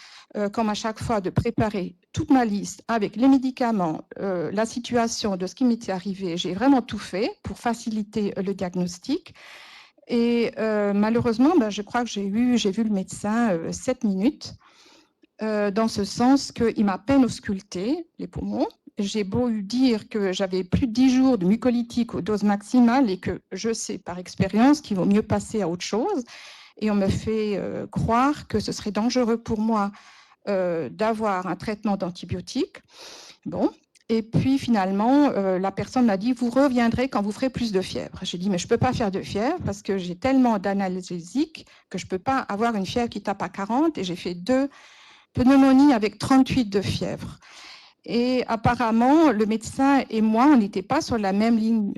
comme à chaque fois, de préparer toute ma liste avec les médicaments, la situation de ce qui m'était arrivé. J'ai vraiment tout fait pour faciliter le diagnostic. Et malheureusement, je crois que j'ai vu le médecin 7 minutes, dans ce sens qu'il m'a à peine ausculté les poumons. J'ai beau lui dire que j'avais plus de 10 jours de mucolytique aux doses maximales et que je sais par expérience qu'il vaut mieux passer à autre chose. Et on me fait croire que ce serait dangereux pour moi d'avoir un traitement d'antibiotiques. Bon. Et puis finalement, la personne m'a dit « Vous reviendrez quand vous ferez plus de fièvre ». J'ai dit « Mais je ne peux pas faire de fièvre parce que j'ai tellement d'analgésiques que je ne peux pas avoir une fièvre qui tape à 40 et j'ai fait 2 pneumonies avec 38 de fièvre ». Et apparemment, le médecin et moi, on n'était pas sur la même ligne.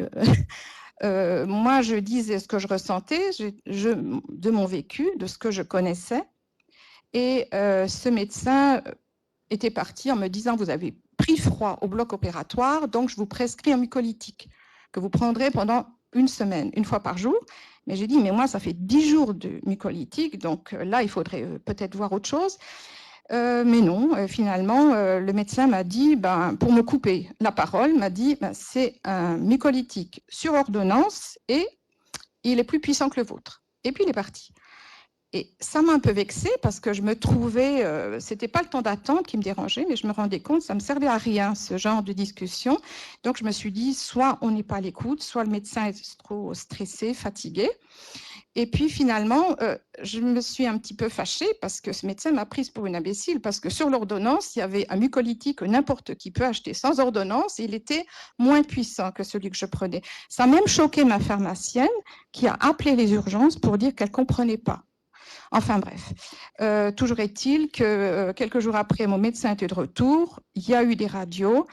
Moi, je disais ce que je ressentais de mon vécu, de ce que je connaissais. Et ce médecin était parti en me disant, vous avez pris froid au bloc opératoire, donc je vous prescris un mucolytique que vous prendrez pendant une semaine, une fois par jour. Mais j'ai dit, mais moi, ça fait 10 jours de mucolytique, donc là, il faudrait peut-être voir autre chose. Mais non, finalement, le médecin m'a dit, pour me couper la parole, m'a dit, c'est un mucolytique sur ordonnance et il est plus puissant que le vôtre. Et puis, il est parti. Et ça m'a un peu vexée parce que je me trouvais, c'était pas le temps d'attente qui me dérangeait, mais je me rendais compte que ça me servait à rien, ce genre de discussion. Donc, je me suis dit, soit on n'est pas à l'écoute, soit le médecin est trop stressé, fatigué. Et puis, finalement, je me suis un petit peu fâchée parce que ce médecin m'a prise pour une imbécile, parce que sur l'ordonnance, il y avait un mucolytique que n'importe qui peut acheter sans ordonnance, et il était moins puissant que celui que je prenais. Ça a même choqué ma pharmacienne qui a appelé les urgences pour dire qu'elle ne comprenait pas. Enfin bref, toujours est-il que quelques jours après, mon médecin était de retour, il y a eu des radios,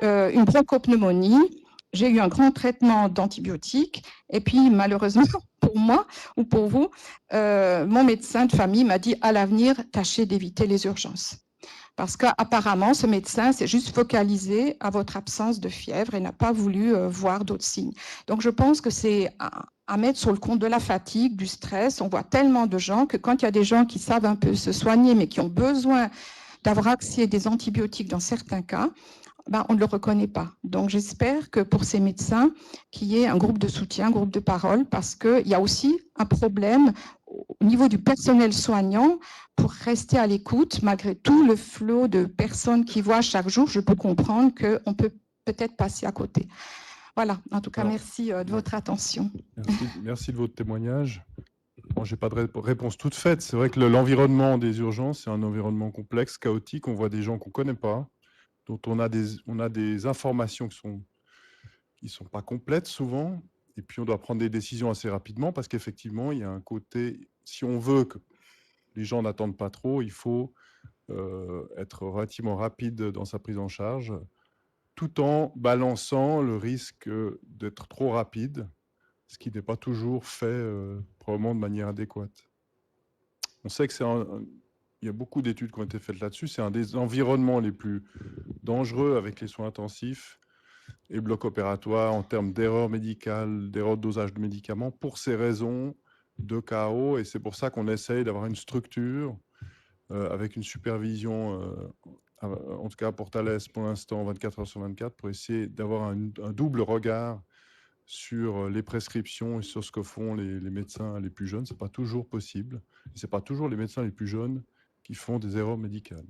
une bronchopneumonie, j'ai eu un grand traitement d'antibiotiques et puis malheureusement pour moi ou pour vous, mon médecin de famille m'a dit à l'avenir, tâchez d'éviter les urgences. Parce qu'apparemment, ce médecin s'est juste focalisé à votre absence de fièvre et n'a pas voulu voir d'autres signes. Donc, je pense que c'est à mettre sur le compte de la fatigue, du stress. On voit tellement de gens que quand il y a des gens qui savent un peu se soigner, mais qui ont besoin d'avoir accès à des antibiotiques dans certains cas, on ne le reconnaît pas. Donc, j'espère que pour ces médecins, qu'il y ait un groupe de soutien, un groupe de parole, parce qu'il y a aussi un problème au niveau du personnel soignant pour rester à l'écoute, malgré tout le flot de personnes qui voient chaque jour. Je peux comprendre qu'on peut peut-être passer à côté. Voilà, en tout cas, merci de votre attention. Merci de votre témoignage. Bon, je n'ai pas de réponse toute faite. C'est vrai que l'environnement des urgences, c'est un environnement complexe, chaotique. On voit des gens qu'on ne connaît pas, dont on a des informations qui ne sont pas complètes souvent. Et puis, on doit prendre des décisions assez rapidement parce qu'effectivement, il y a un côté, si on veut que les gens n'attendent pas trop, il faut être relativement rapide dans sa prise en charge, tout en balançant le risque d'être trop rapide, ce qui n'est pas toujours fait probablement de manière adéquate. On sait que il y a beaucoup d'études qui ont été faites là-dessus. C'est un des environnements les plus dangereux avec les soins intensifs et blocs opératoires en termes d'erreurs médicales, d'erreurs de dosage de médicaments, pour ces raisons de chaos. Et c'est pour ça qu'on essaye d'avoir une structure avec une supervision, en tout cas pour Thales, pour l'instant, 24 heures sur 24, pour essayer d'avoir un double regard sur les prescriptions et sur ce que font les médecins les plus jeunes. Ce n'est pas toujours possible. Ce n'est pas toujours les médecins les plus jeunes qui font des erreurs médicales.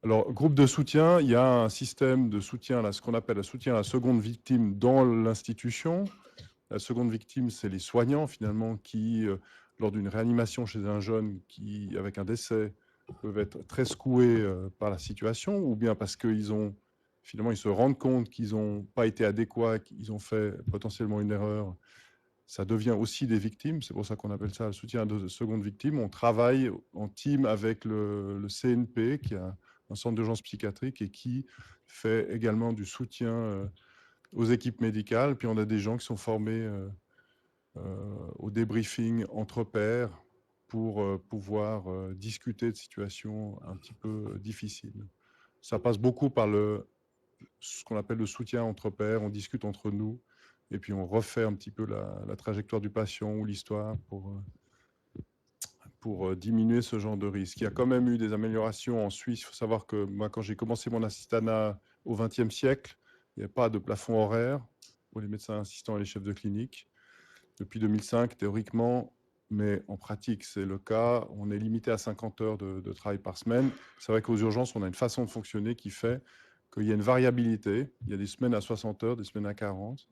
Alors, groupe de soutien, il y a un système de soutien, ce qu'on appelle le soutien à la seconde victime dans l'institution. La seconde victime, c'est les soignants, finalement, qui, lors d'une réanimation chez un jeune avec un décès, peuvent être très secoués par la situation, ou bien parce qu'ils ils se rendent compte qu'ils n'ont pas été adéquats, qu'ils ont fait potentiellement une erreur. Ça devient aussi des victimes. C'est pour ça qu'on appelle ça le soutien de seconde victime. On travaille en team avec le CNP, qui a un centre d'urgence psychiatrique et qui fait également du soutien aux équipes médicales. Puis on a des gens qui sont formés au débriefing entre pairs pour pouvoir discuter de situations un petit peu difficiles. Ça passe beaucoup par ce qu'on appelle le soutien entre pairs. On discute entre nous et puis on refait un petit peu la trajectoire du patient ou l'histoire pour diminuer ce genre de risque. Il y a quand même eu des améliorations en Suisse. Il faut savoir que moi, quand j'ai commencé mon assistanat au XXe siècle, il n'y avait pas de plafond horaire pour les médecins assistants et les chefs de clinique. Depuis 2005, théoriquement, mais en pratique, c'est le cas. On est limité à 50 heures de travail par semaine. C'est vrai qu'aux urgences, on a une façon de fonctionner qui fait qu'il y a une variabilité. Il y a des semaines à 60 heures, des semaines à 40.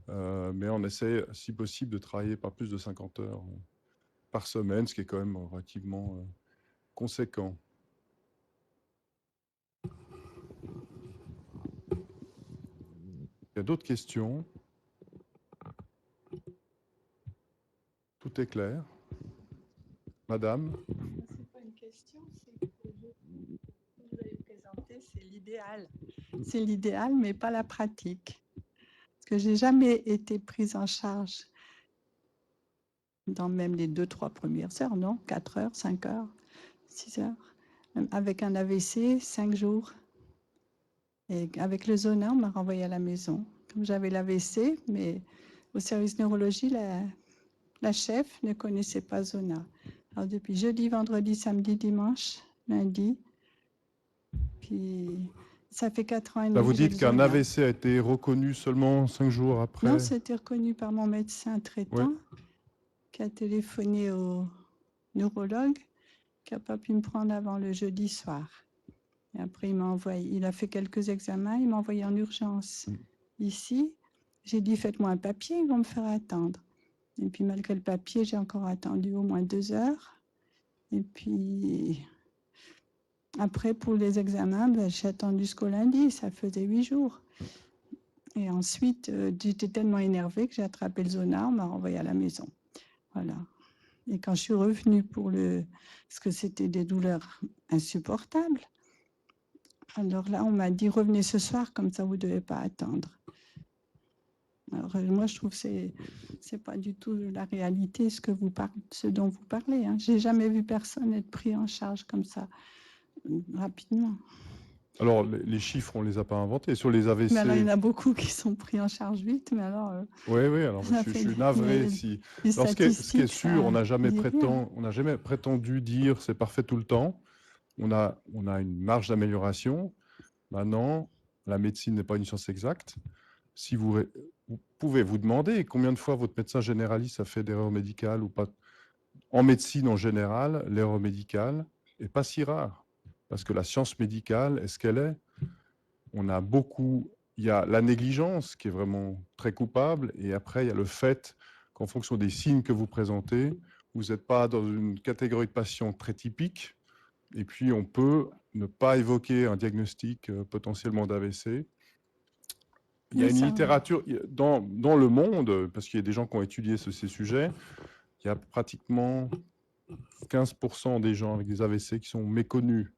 Mais on essaie, si possible, de travailler pas plus de 50 heures par semaine, ce qui est quand même relativement conséquent. Il y a d'autres questions? Tout est clair. Madame? Ce n'est pas une question, c'est que je vous avais présenté, c'est l'idée l'idéal. C'est l'idéal, mais pas la pratique. Parce que j'ai jamais été prise en charge dans même les 2-3 premières heures, non, 4 heures, 5 heures, 6 heures, avec un AVC, 5 jours. Et avec le Zona, on m'a renvoyée à la maison. Comme j'avais l'AVC, mais au service neurologie, la chef ne connaissait pas Zona. Alors depuis jeudi, vendredi, samedi, dimanche, lundi, puis ça fait 4 ans et demi. Là, vous que j'ai dites le qu'un Zona. AVC a été reconnu seulement 5 jours après. Non, c'était reconnu par mon médecin traitant qui a téléphoné au neurologue qui n'a pas pu me prendre avant le jeudi soir. Et après, il a fait quelques examens, il m'a envoyé en urgence ici. J'ai dit, faites-moi un papier, ils vont me faire attendre. Et puis, malgré le papier, j'ai encore attendu au moins 2 heures. Et puis, après, pour les examens, j'ai attendu jusqu'au lundi, ça faisait 8 jours. Et ensuite, j'étais tellement énervée que j'ai attrapé le Zona, on m'a renvoyée à la maison. Voilà. Et quand je suis revenue parce que c'était des douleurs insupportables, alors là, on m'a dit, revenez ce soir, comme ça, vous ne devez pas attendre. Alors, moi, je trouve que c'est pas du tout la réalité, ce dont vous parlez. Hein. Je n'ai jamais vu personne être pris en charge comme ça, rapidement. Alors, les chiffres, on ne les a pas inventés. Sur les AVC... Mais alors, il y en a beaucoup qui sont pris en charge vite, mais alors... Oui, alors je suis navré. Alors, ce qui est sûr, on n'a jamais prétendu dire c'est parfait tout le temps. On a une marge d'amélioration. Maintenant, la médecine n'est pas une science exacte. Si vous pouvez vous demander combien de fois votre médecin généraliste a fait d'erreurs médicales ou pas. En médecine, en général, l'erreur médicale n'est pas si rare. Parce que la science médicale est ce qu'elle est. Il y a la négligence qui est vraiment très coupable. Et après, il y a le fait qu'en fonction des signes que vous présentez, vous n'êtes pas dans une catégorie de patients très typique. Et puis, on peut ne pas évoquer un diagnostic potentiellement d'AVC. Il y a une littérature dans le monde, parce qu'il y a des gens qui ont étudié ces sujets, il y a pratiquement 15% des gens avec des AVC qui sont méconnus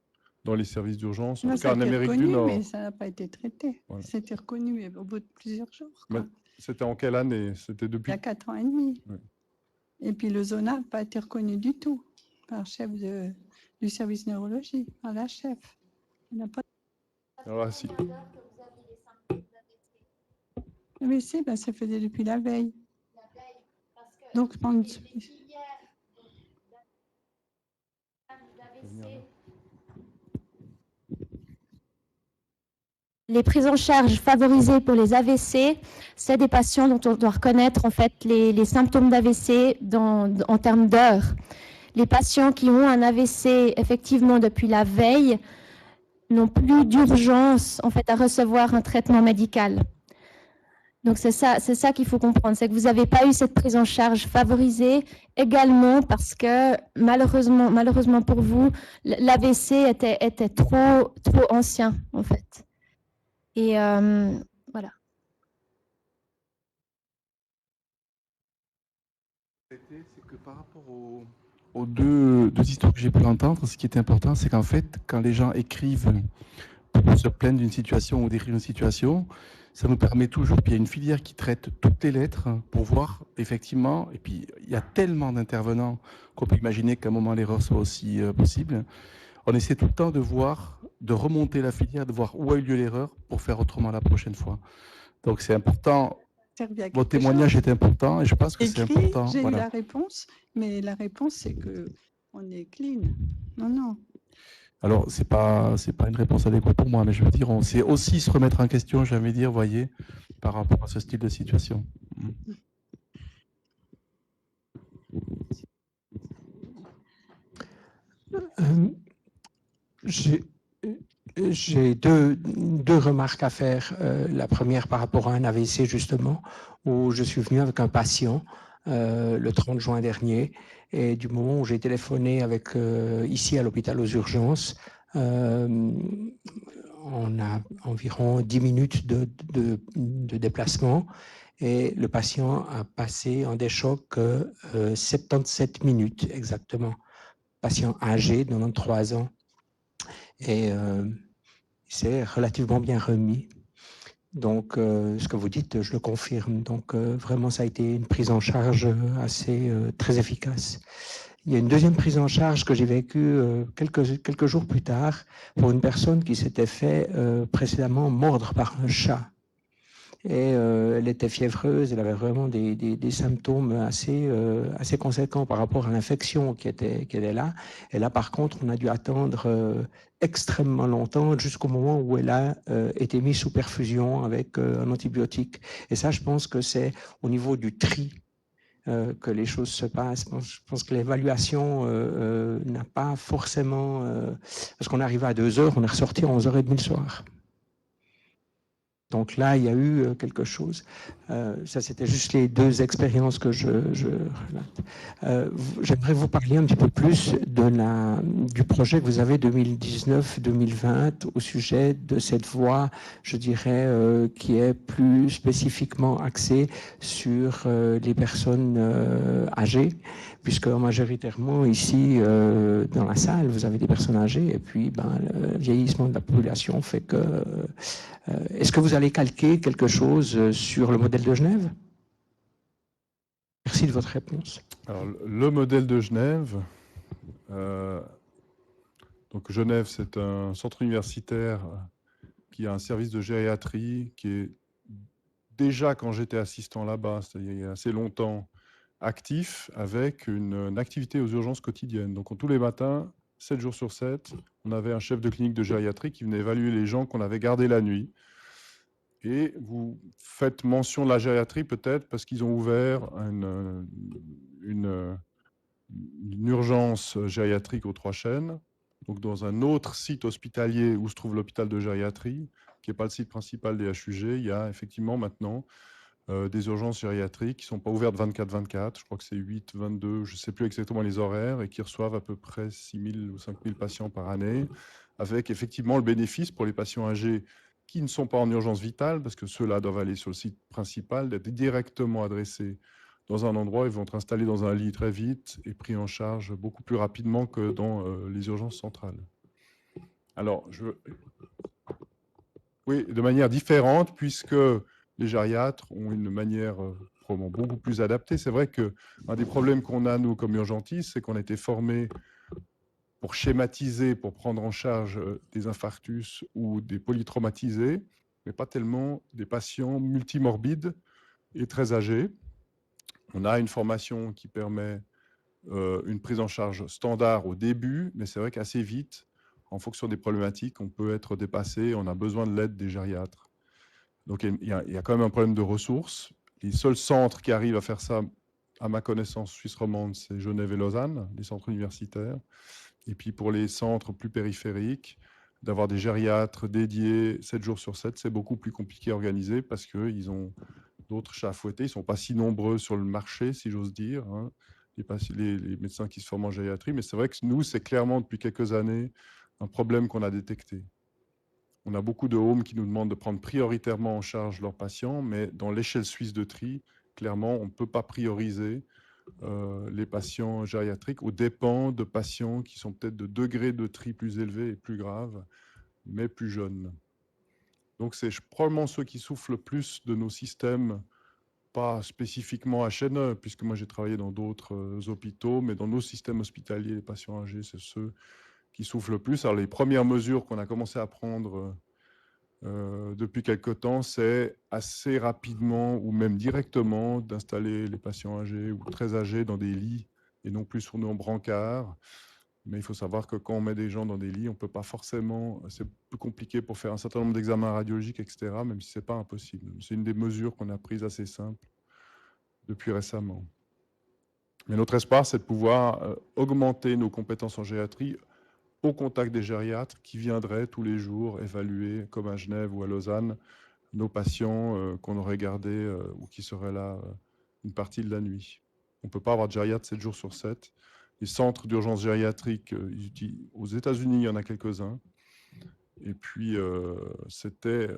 dans les services d'urgence, en tout cas en Amérique du Nord. Mais ça n'a pas été traité. Voilà. C'était reconnu mais au bout de plusieurs jours. C'était en quelle année? C'était depuis... Il y a 4 ans et demi. Oui. Et puis le Zona n'a pas été reconnu du tout par le chef du service neurologie, par la chef. Pas... Alors, si. Mais si, ça faisait depuis la veille. Donc, pendant... Les prises en charge favorisées pour les AVC, c'est des patients dont on doit reconnaître en fait les symptômes d'AVC en termes d'heures. Les patients qui ont un AVC effectivement depuis la veille n'ont plus d'urgence en fait à recevoir un traitement médical. Donc c'est ça qu'il faut comprendre, c'est que vous n'avez pas eu cette prise en charge favorisée également parce que malheureusement pour vous, l'AVC était trop ancien en fait. Et voilà. C'est que par rapport aux deux histoires que j'ai pu entendre, ce qui est important, c'est qu'en fait, quand les gens écrivent pour se plaindre d'une situation ou décrire une situation, ça nous permet toujours, puis il y a une filière qui traite toutes les lettres pour voir effectivement, et puis il y a tellement d'intervenants qu'on peut imaginer qu'à un moment l'erreur soit aussi possible. On essaie tout le temps de remonter la filière, de voir où a eu lieu l'erreur pour faire autrement la prochaine fois. Donc c'est important. Votre témoignage est important et je pense que c'est important. J'ai eu la réponse, mais la réponse c'est qu'on est clean. Non. Alors c'est pas une réponse adéquate pour moi, mais je veux dire, on sait aussi se remettre en question, j'ai envie de dire, voyez, par rapport à ce style de situation. J'ai deux remarques à faire. La première par rapport à un AVC, justement, où je suis venu avec un patient le 30 juin dernier. Et du moment où j'ai téléphoné ici à l'hôpital aux urgences, on a environ 10 minutes de déplacement. Et le patient a passé en déchoc 77 minutes exactement. Patient âgé de 93 ans. Et il s'est relativement bien remis. Donc, ce que vous dites, je le confirme. Donc, vraiment, ça a été une prise en charge assez très efficace. Il y a une deuxième prise en charge que j'ai vécue quelques jours plus tard pour une personne qui s'était fait précédemment mordre par un chat. Et elle était fiévreuse, elle avait vraiment des symptômes assez conséquents par rapport à l'infection qui était là. Et là, par contre, on a dû attendre extrêmement longtemps jusqu'au moment où elle a été mise sous perfusion avec un antibiotique. Et ça, je pense que c'est au niveau du tri que les choses se passent. Je pense que l'évaluation n'a pas forcément... parce qu'on arrivait à 2 heures, on est ressorti à 11h30 le soir. Donc là, il y a eu quelque chose. Ça, c'était juste les 2 expériences que je relate. J'aimerais vous parler un petit peu plus du projet que vous avez 2019-2020 au sujet de cette voie, je dirais, qui est plus spécifiquement axée sur les personnes âgées, puisque majoritairement ici, dans la salle, vous avez des personnes âgées, et puis le vieillissement de la population fait que... Est-ce que vous allez calquer quelque chose sur le modèle de Genève? Merci de votre réponse. Alors, le modèle de Genève, donc Genève, c'est un centre universitaire qui a un service de gériatrie qui est déjà, quand j'étais assistant là-bas, c'est-à-dire il y a assez longtemps, actif avec une activité aux urgences quotidiennes. Donc, tous les matins, 7 jours sur 7, on avait un chef de clinique de gériatrie qui venait évaluer les gens qu'on avait gardés la nuit. Et vous faites mention de la gériatrie peut-être parce qu'ils ont ouvert une urgence gériatrique aux Trois-Chênes, donc dans un autre site hospitalier où se trouve l'hôpital de gériatrie, qui n'est pas le site principal des HUG. Il y a effectivement maintenant des urgences gériatriques qui ne sont pas ouvertes 24-24, je crois que c'est 8-22, je ne sais plus exactement les horaires, et qui reçoivent à peu près 6 000 ou 5 000 patients par année, avec effectivement le bénéfice pour les patients âgés qui ne sont pas en urgence vitale, parce que ceux-là doivent aller sur le site principal, d'être directement adressés dans un endroit, ils vont être installés dans un lit très vite et pris en charge beaucoup plus rapidement que dans les urgences centrales. Alors, oui, de manière différente, puisque les gériatres ont une manière probablement beaucoup plus adaptée. C'est vrai qu'un des problèmes qu'on a, nous, comme urgentistes, c'est qu'on a été formés pour schématiser, pour prendre en charge des infarctus ou des polytraumatisés, mais pas tellement des patients multimorbides et très âgés. On a une formation qui permet une prise en charge standard au début, mais c'est vrai qu'assez vite, en fonction des problématiques, on peut être dépassé, on a besoin de l'aide des gériatres. Donc il y a quand même un problème de ressources. Les seuls centres qui arrivent à faire ça, à ma connaissance suisse romande, c'est Genève et Lausanne, les centres universitaires. Et puis pour les centres plus périphériques, d'avoir des gériatres dédiés 7 jours sur 7, c'est beaucoup plus compliqué à organiser parce qu'ils ont d'autres chats à fouetter. Ils ne sont pas si nombreux sur le marché, si j'ose dire, hein, les médecins qui se forment en gériatrie. Mais c'est vrai que nous, c'est clairement depuis quelques années un problème qu'on a détecté. On a beaucoup de homes qui nous demandent de prendre prioritairement en charge leurs patients, mais dans l'échelle suisse de tri, clairement, on ne peut pas prioriser les patients gériatriques aux dépens de patients qui sont peut-être de degrés de tri plus élevés et plus graves, mais plus jeunes. Donc, c'est probablement ceux qui souffrent le plus de nos systèmes, pas spécifiquement à Chêneux, puisque moi j'ai travaillé dans d'autres hôpitaux, mais dans nos systèmes hospitaliers, les patients âgés, c'est ceux qui souffrent le plus. Alors, les premières mesures qu'on a commencé à prendre depuis quelque temps, c'est assez rapidement ou même directement d'installer les patients âgés ou très âgés dans des lits et non plus sur nos brancards. Mais il faut savoir que quand on met des gens dans des lits, on ne peut pas forcément, c'est plus compliqué pour faire un certain nombre d'examens radiologiques, etc., même si ce n'est pas impossible. C'est une des mesures qu'on a prises assez simples depuis récemment. Mais notre espoir, c'est de pouvoir augmenter nos compétences en gériatrie au contact des gériatres qui viendraient tous les jours évaluer, comme à Genève ou à Lausanne, nos patients qu'on aurait gardés ou qui seraient là une partie de la nuit. On ne peut pas avoir de gériatre 7 jours sur 7. Les centres d'urgence gériatrique, aux États-Unis, il y en a quelques-uns. Et puis, c'était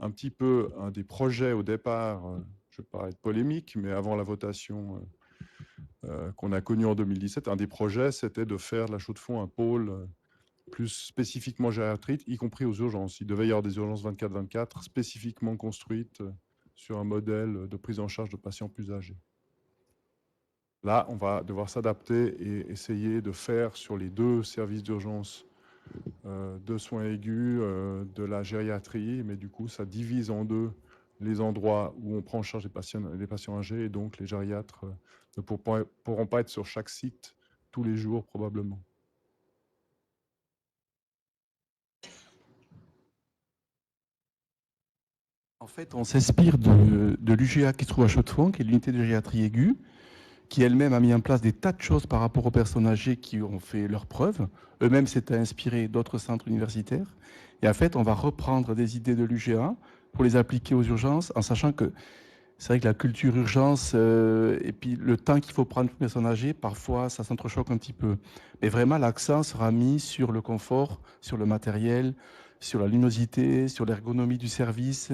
un petit peu un des projets au départ, je ne vais pas être polémique, mais avant la votation qu'on a connue en 2017, un des projets, c'était de faire de la Chaux-de-Fonds un pôle plus spécifiquement gériatriques, y compris aux urgences. Il devait y avoir des urgences 24/24 spécifiquement construites sur un modèle de prise en charge de patients plus âgés. Là, on va devoir s'adapter et essayer de faire sur les 2 services d'urgence de soins aigus, de la gériatrie, mais du coup, ça divise en 2 les endroits où on prend en charge les patients âgés, et donc les gériatres ne pourront pas être sur chaque site tous les jours probablement. En fait, on s'inspire de l'UGA qui se trouve à Chaux-de-Fonds, qui est l'unité de gériatrie aiguë, qui elle-même a mis en place des tas de choses par rapport aux personnes âgées qui ont fait leurs preuves. Eux-mêmes s'étaient inspirés d'autres centres universitaires. Et en fait, on va reprendre des idées de l'UGA pour les appliquer aux urgences, en sachant que c'est vrai que la culture urgence et puis le temps qu'il faut prendre pour une personne âgée, parfois, ça s'entrechoque un petit peu. Mais vraiment, l'accent sera mis sur le confort, sur le matériel, sur la luminosité, sur l'ergonomie du service.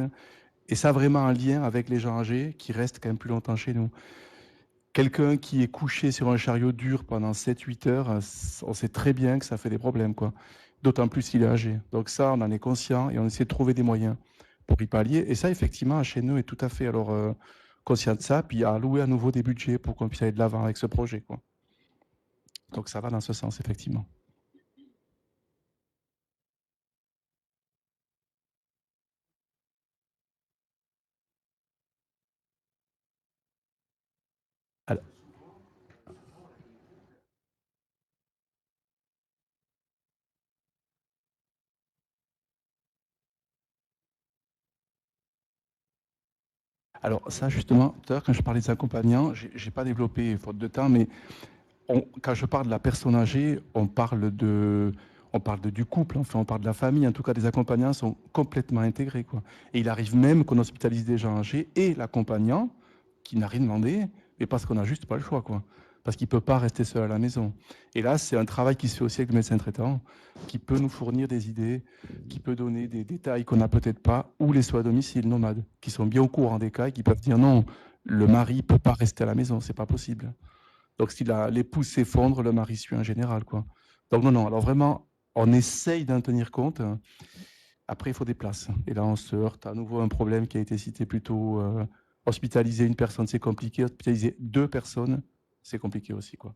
Et ça, vraiment en lien avec les gens âgés qui restent quand même plus longtemps chez nous. Quelqu'un qui est couché sur un chariot dur pendant 7-8 heures, on sait très bien que ça fait des problèmes, quoi. D'autant plus s'il est âgé. Donc ça, on en est conscient et on essaie de trouver des moyens pour y pallier. Et ça, effectivement, chez nous, est tout à fait conscient de ça, puis à allouer à nouveau des budgets pour qu'on puisse aller de l'avant avec ce projet, quoi. Donc ça va dans ce sens, effectivement. Alors, alors ça, justement, tout à l'heure, quand je parlais des accompagnants, je n'ai pas développé, faute de temps, mais quand je parle de la personne âgée, on parle du couple, enfin, on parle de la famille. En tout cas, les accompagnants sont complètement intégrés, quoi. Et il arrive même qu'on hospitalise des gens âgés et l'accompagnant qui n'a rien demandé, mais parce qu'on n'a juste pas le choix, quoi. Parce qu'il ne peut pas rester seul à la maison. Et là, c'est un travail qui se fait aussi avec le médecin traitant, qui peut nous fournir des idées, qui peut donner des détails qu'on n'a peut-être pas, ou les soins à domicile nomades, qui sont bien au courant des cas et qui peuvent dire non, le mari ne peut pas rester à la maison, c'est pas possible. Donc, si l'épouse s'effondre, le mari suit en général, quoi. Donc, non. Alors, vraiment, on essaye d'en tenir compte. Après, il faut des places. Et là, on se heurte à nouveau à un problème qui a été cité plus tôt. Hospitaliser une personne, c'est compliqué. Hospitaliser 2 personnes, c'est compliqué aussi, quoi.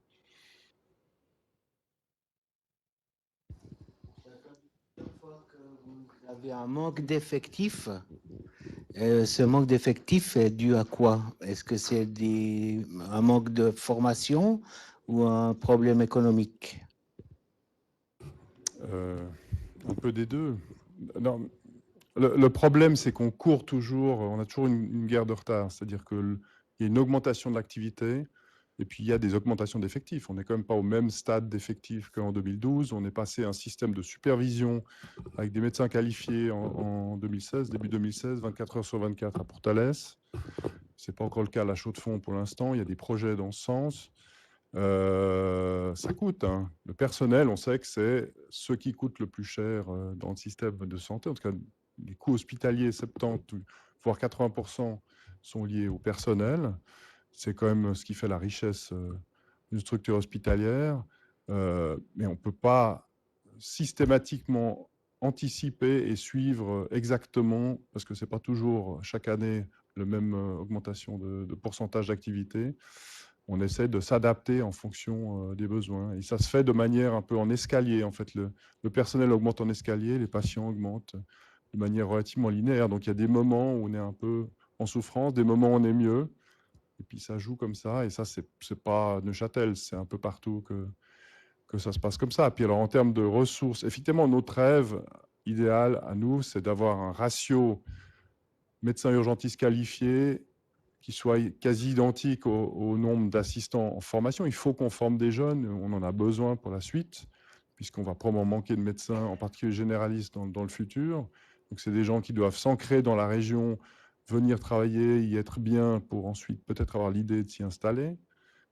Vous avez un manque d'effectifs. Ce manque d'effectifs est dû à quoi? Est-ce que c'est un manque de formation ou un problème économique? Un peu des 2. Non, le problème, c'est qu'on court toujours, on a toujours une guerre de retard. C'est-à-dire qu'il y a une augmentation de l'activité et puis il y a des augmentations d'effectifs. On n'est quand même pas au même stade d'effectifs qu'en 2012. On est passé à un système de supervision avec des médecins qualifiés en 2016, début 2016, 24 heures sur 24 à Portales. Ce n'est pas encore le cas à la Chaux-de-Fonds pour l'instant. Il y a des projets dans ce sens. Ça coûte, hein. Le personnel, on sait que c'est ce qui coûte le plus cher dans le système de santé. En tout cas, les coûts hospitaliers, 70 voire 80% sont liés au personnel. C'est quand même ce qui fait la richesse d'une structure hospitalière. Mais on ne peut pas systématiquement anticiper et suivre exactement, parce que ce n'est pas toujours chaque année la même augmentation de pourcentage d'activité. On essaie de s'adapter en fonction des besoins. Et ça se fait de manière un peu en escalier. En fait, le personnel augmente en escalier, les patients augmentent de manière relativement linéaire. Donc, il y a des moments où on est un peu en souffrance, des moments où on est mieux. Et puis, ça joue comme ça. Et ça, c'est pas Neuchâtel, c'est un peu partout que ça se passe comme ça. Puis, alors, en termes de ressources, effectivement, notre rêve idéal à nous, c'est d'avoir un ratio médecin urgentiste qualifié qui soit quasi identique au nombre d'assistants en formation. Il faut qu'on forme des jeunes, on en a besoin pour la suite, puisqu'on va probablement manquer de médecins, en particulier généralistes, dans le futur. Donc, c'est des gens qui doivent s'ancrer dans la région, venir travailler, y être bien, pour ensuite peut-être avoir l'idée de s'y installer,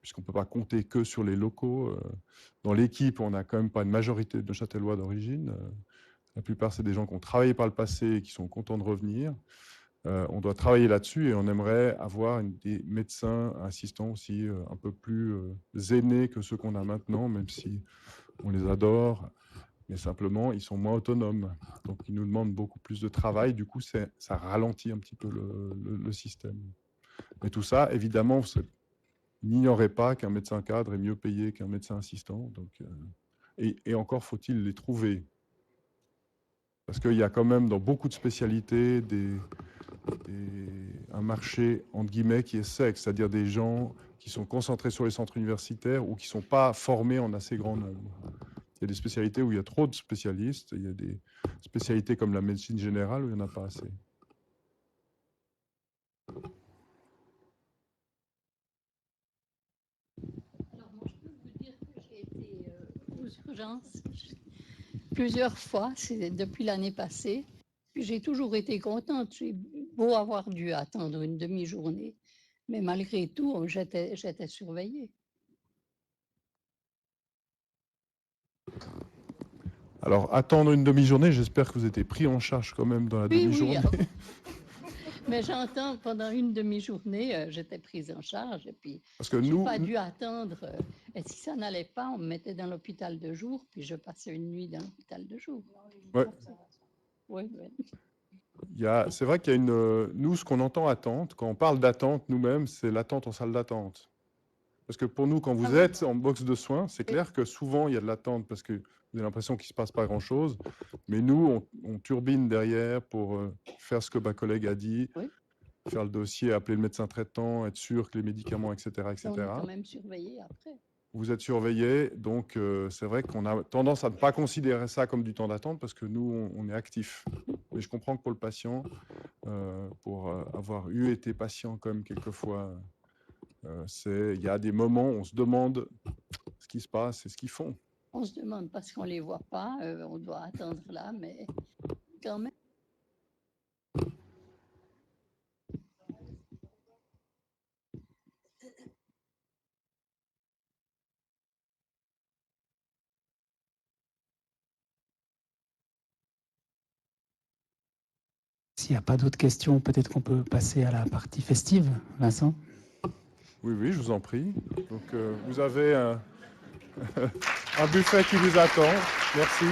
puisqu'on ne peut pas compter que sur les locaux. Dans l'équipe, on n'a quand même pas une majorité de Châtellois d'origine. La plupart, c'est des gens qui ont travaillé par le passé et qui sont contents de revenir. On doit travailler là-dessus et on aimerait avoir des médecins assistants aussi un peu plus aînés que ceux qu'on a maintenant, même si on les adore. Mais simplement, ils sont moins autonomes. Donc, ils nous demandent beaucoup plus de travail. Du coup, ça ralentit un petit peu le système. Mais tout ça, évidemment, n'ignorez pas qu'un médecin cadre est mieux payé qu'un médecin assistant. Donc, et encore faut-il les trouver. Parce qu'il y a quand même dans beaucoup de spécialités un marché, entre guillemets, qui est sec, c'est-à-dire des gens qui sont concentrés sur les centres universitaires ou qui ne sont pas formés en assez grand nombre. Il y a des spécialités où il y a trop de spécialistes, il y a des spécialités comme la médecine générale où il n'y en a pas assez. Alors moi, je peux vous dire que j'ai été aux urgences plusieurs fois, c'est depuis l'année passée. J'ai toujours été contente. J'ai beau avoir dû attendre une demi-journée, mais malgré tout, j'étais surveillée. Alors, attendre une demi-journée, j'espère que vous étiez pris en charge quand même dans la demi-journée. Oui, mais j'entends, pendant une demi-journée, j'étais prise en charge et puis je n'ai pas dû attendre. Et si ça n'allait pas, on me mettait dans l'hôpital de jour, puis je passais une nuit dans l'hôpital de jour. Ouais. Oui, oui. C'est vrai qu'il y a nous, ce qu'on entend attente, quand on parle d'attente nous-mêmes, c'est l'attente en salle d'attente. Parce que pour nous, quand vous êtes en box de soins, c'est clair que souvent, il y a de l'attente parce que vous avez l'impression qu'il ne se passe pas grand-chose. Mais nous, on turbine derrière pour faire ce que ma collègue a dit, oui. Faire le dossier, appeler le médecin traitant, être sûr que les médicaments, etc. etc. On est quand même surveillé après. Vous êtes surveillé, donc c'est vrai qu'on a tendance à ne pas considérer ça comme du temps d'attente parce que nous, on est actifs. Mais je comprends que pour le patient, pour avoir été patient quand même quelquefois, il y a des moments où on se demande ce qui se passe et ce qu'ils font. On se demande parce qu'on ne les voit pas, on doit attendre là, mais quand même. S'il n'y a pas d'autres questions, peut-être qu'on peut passer à la partie festive, Vincent. Oui, je vous en prie. Donc, vous avez un buffet qui vous attend. Merci.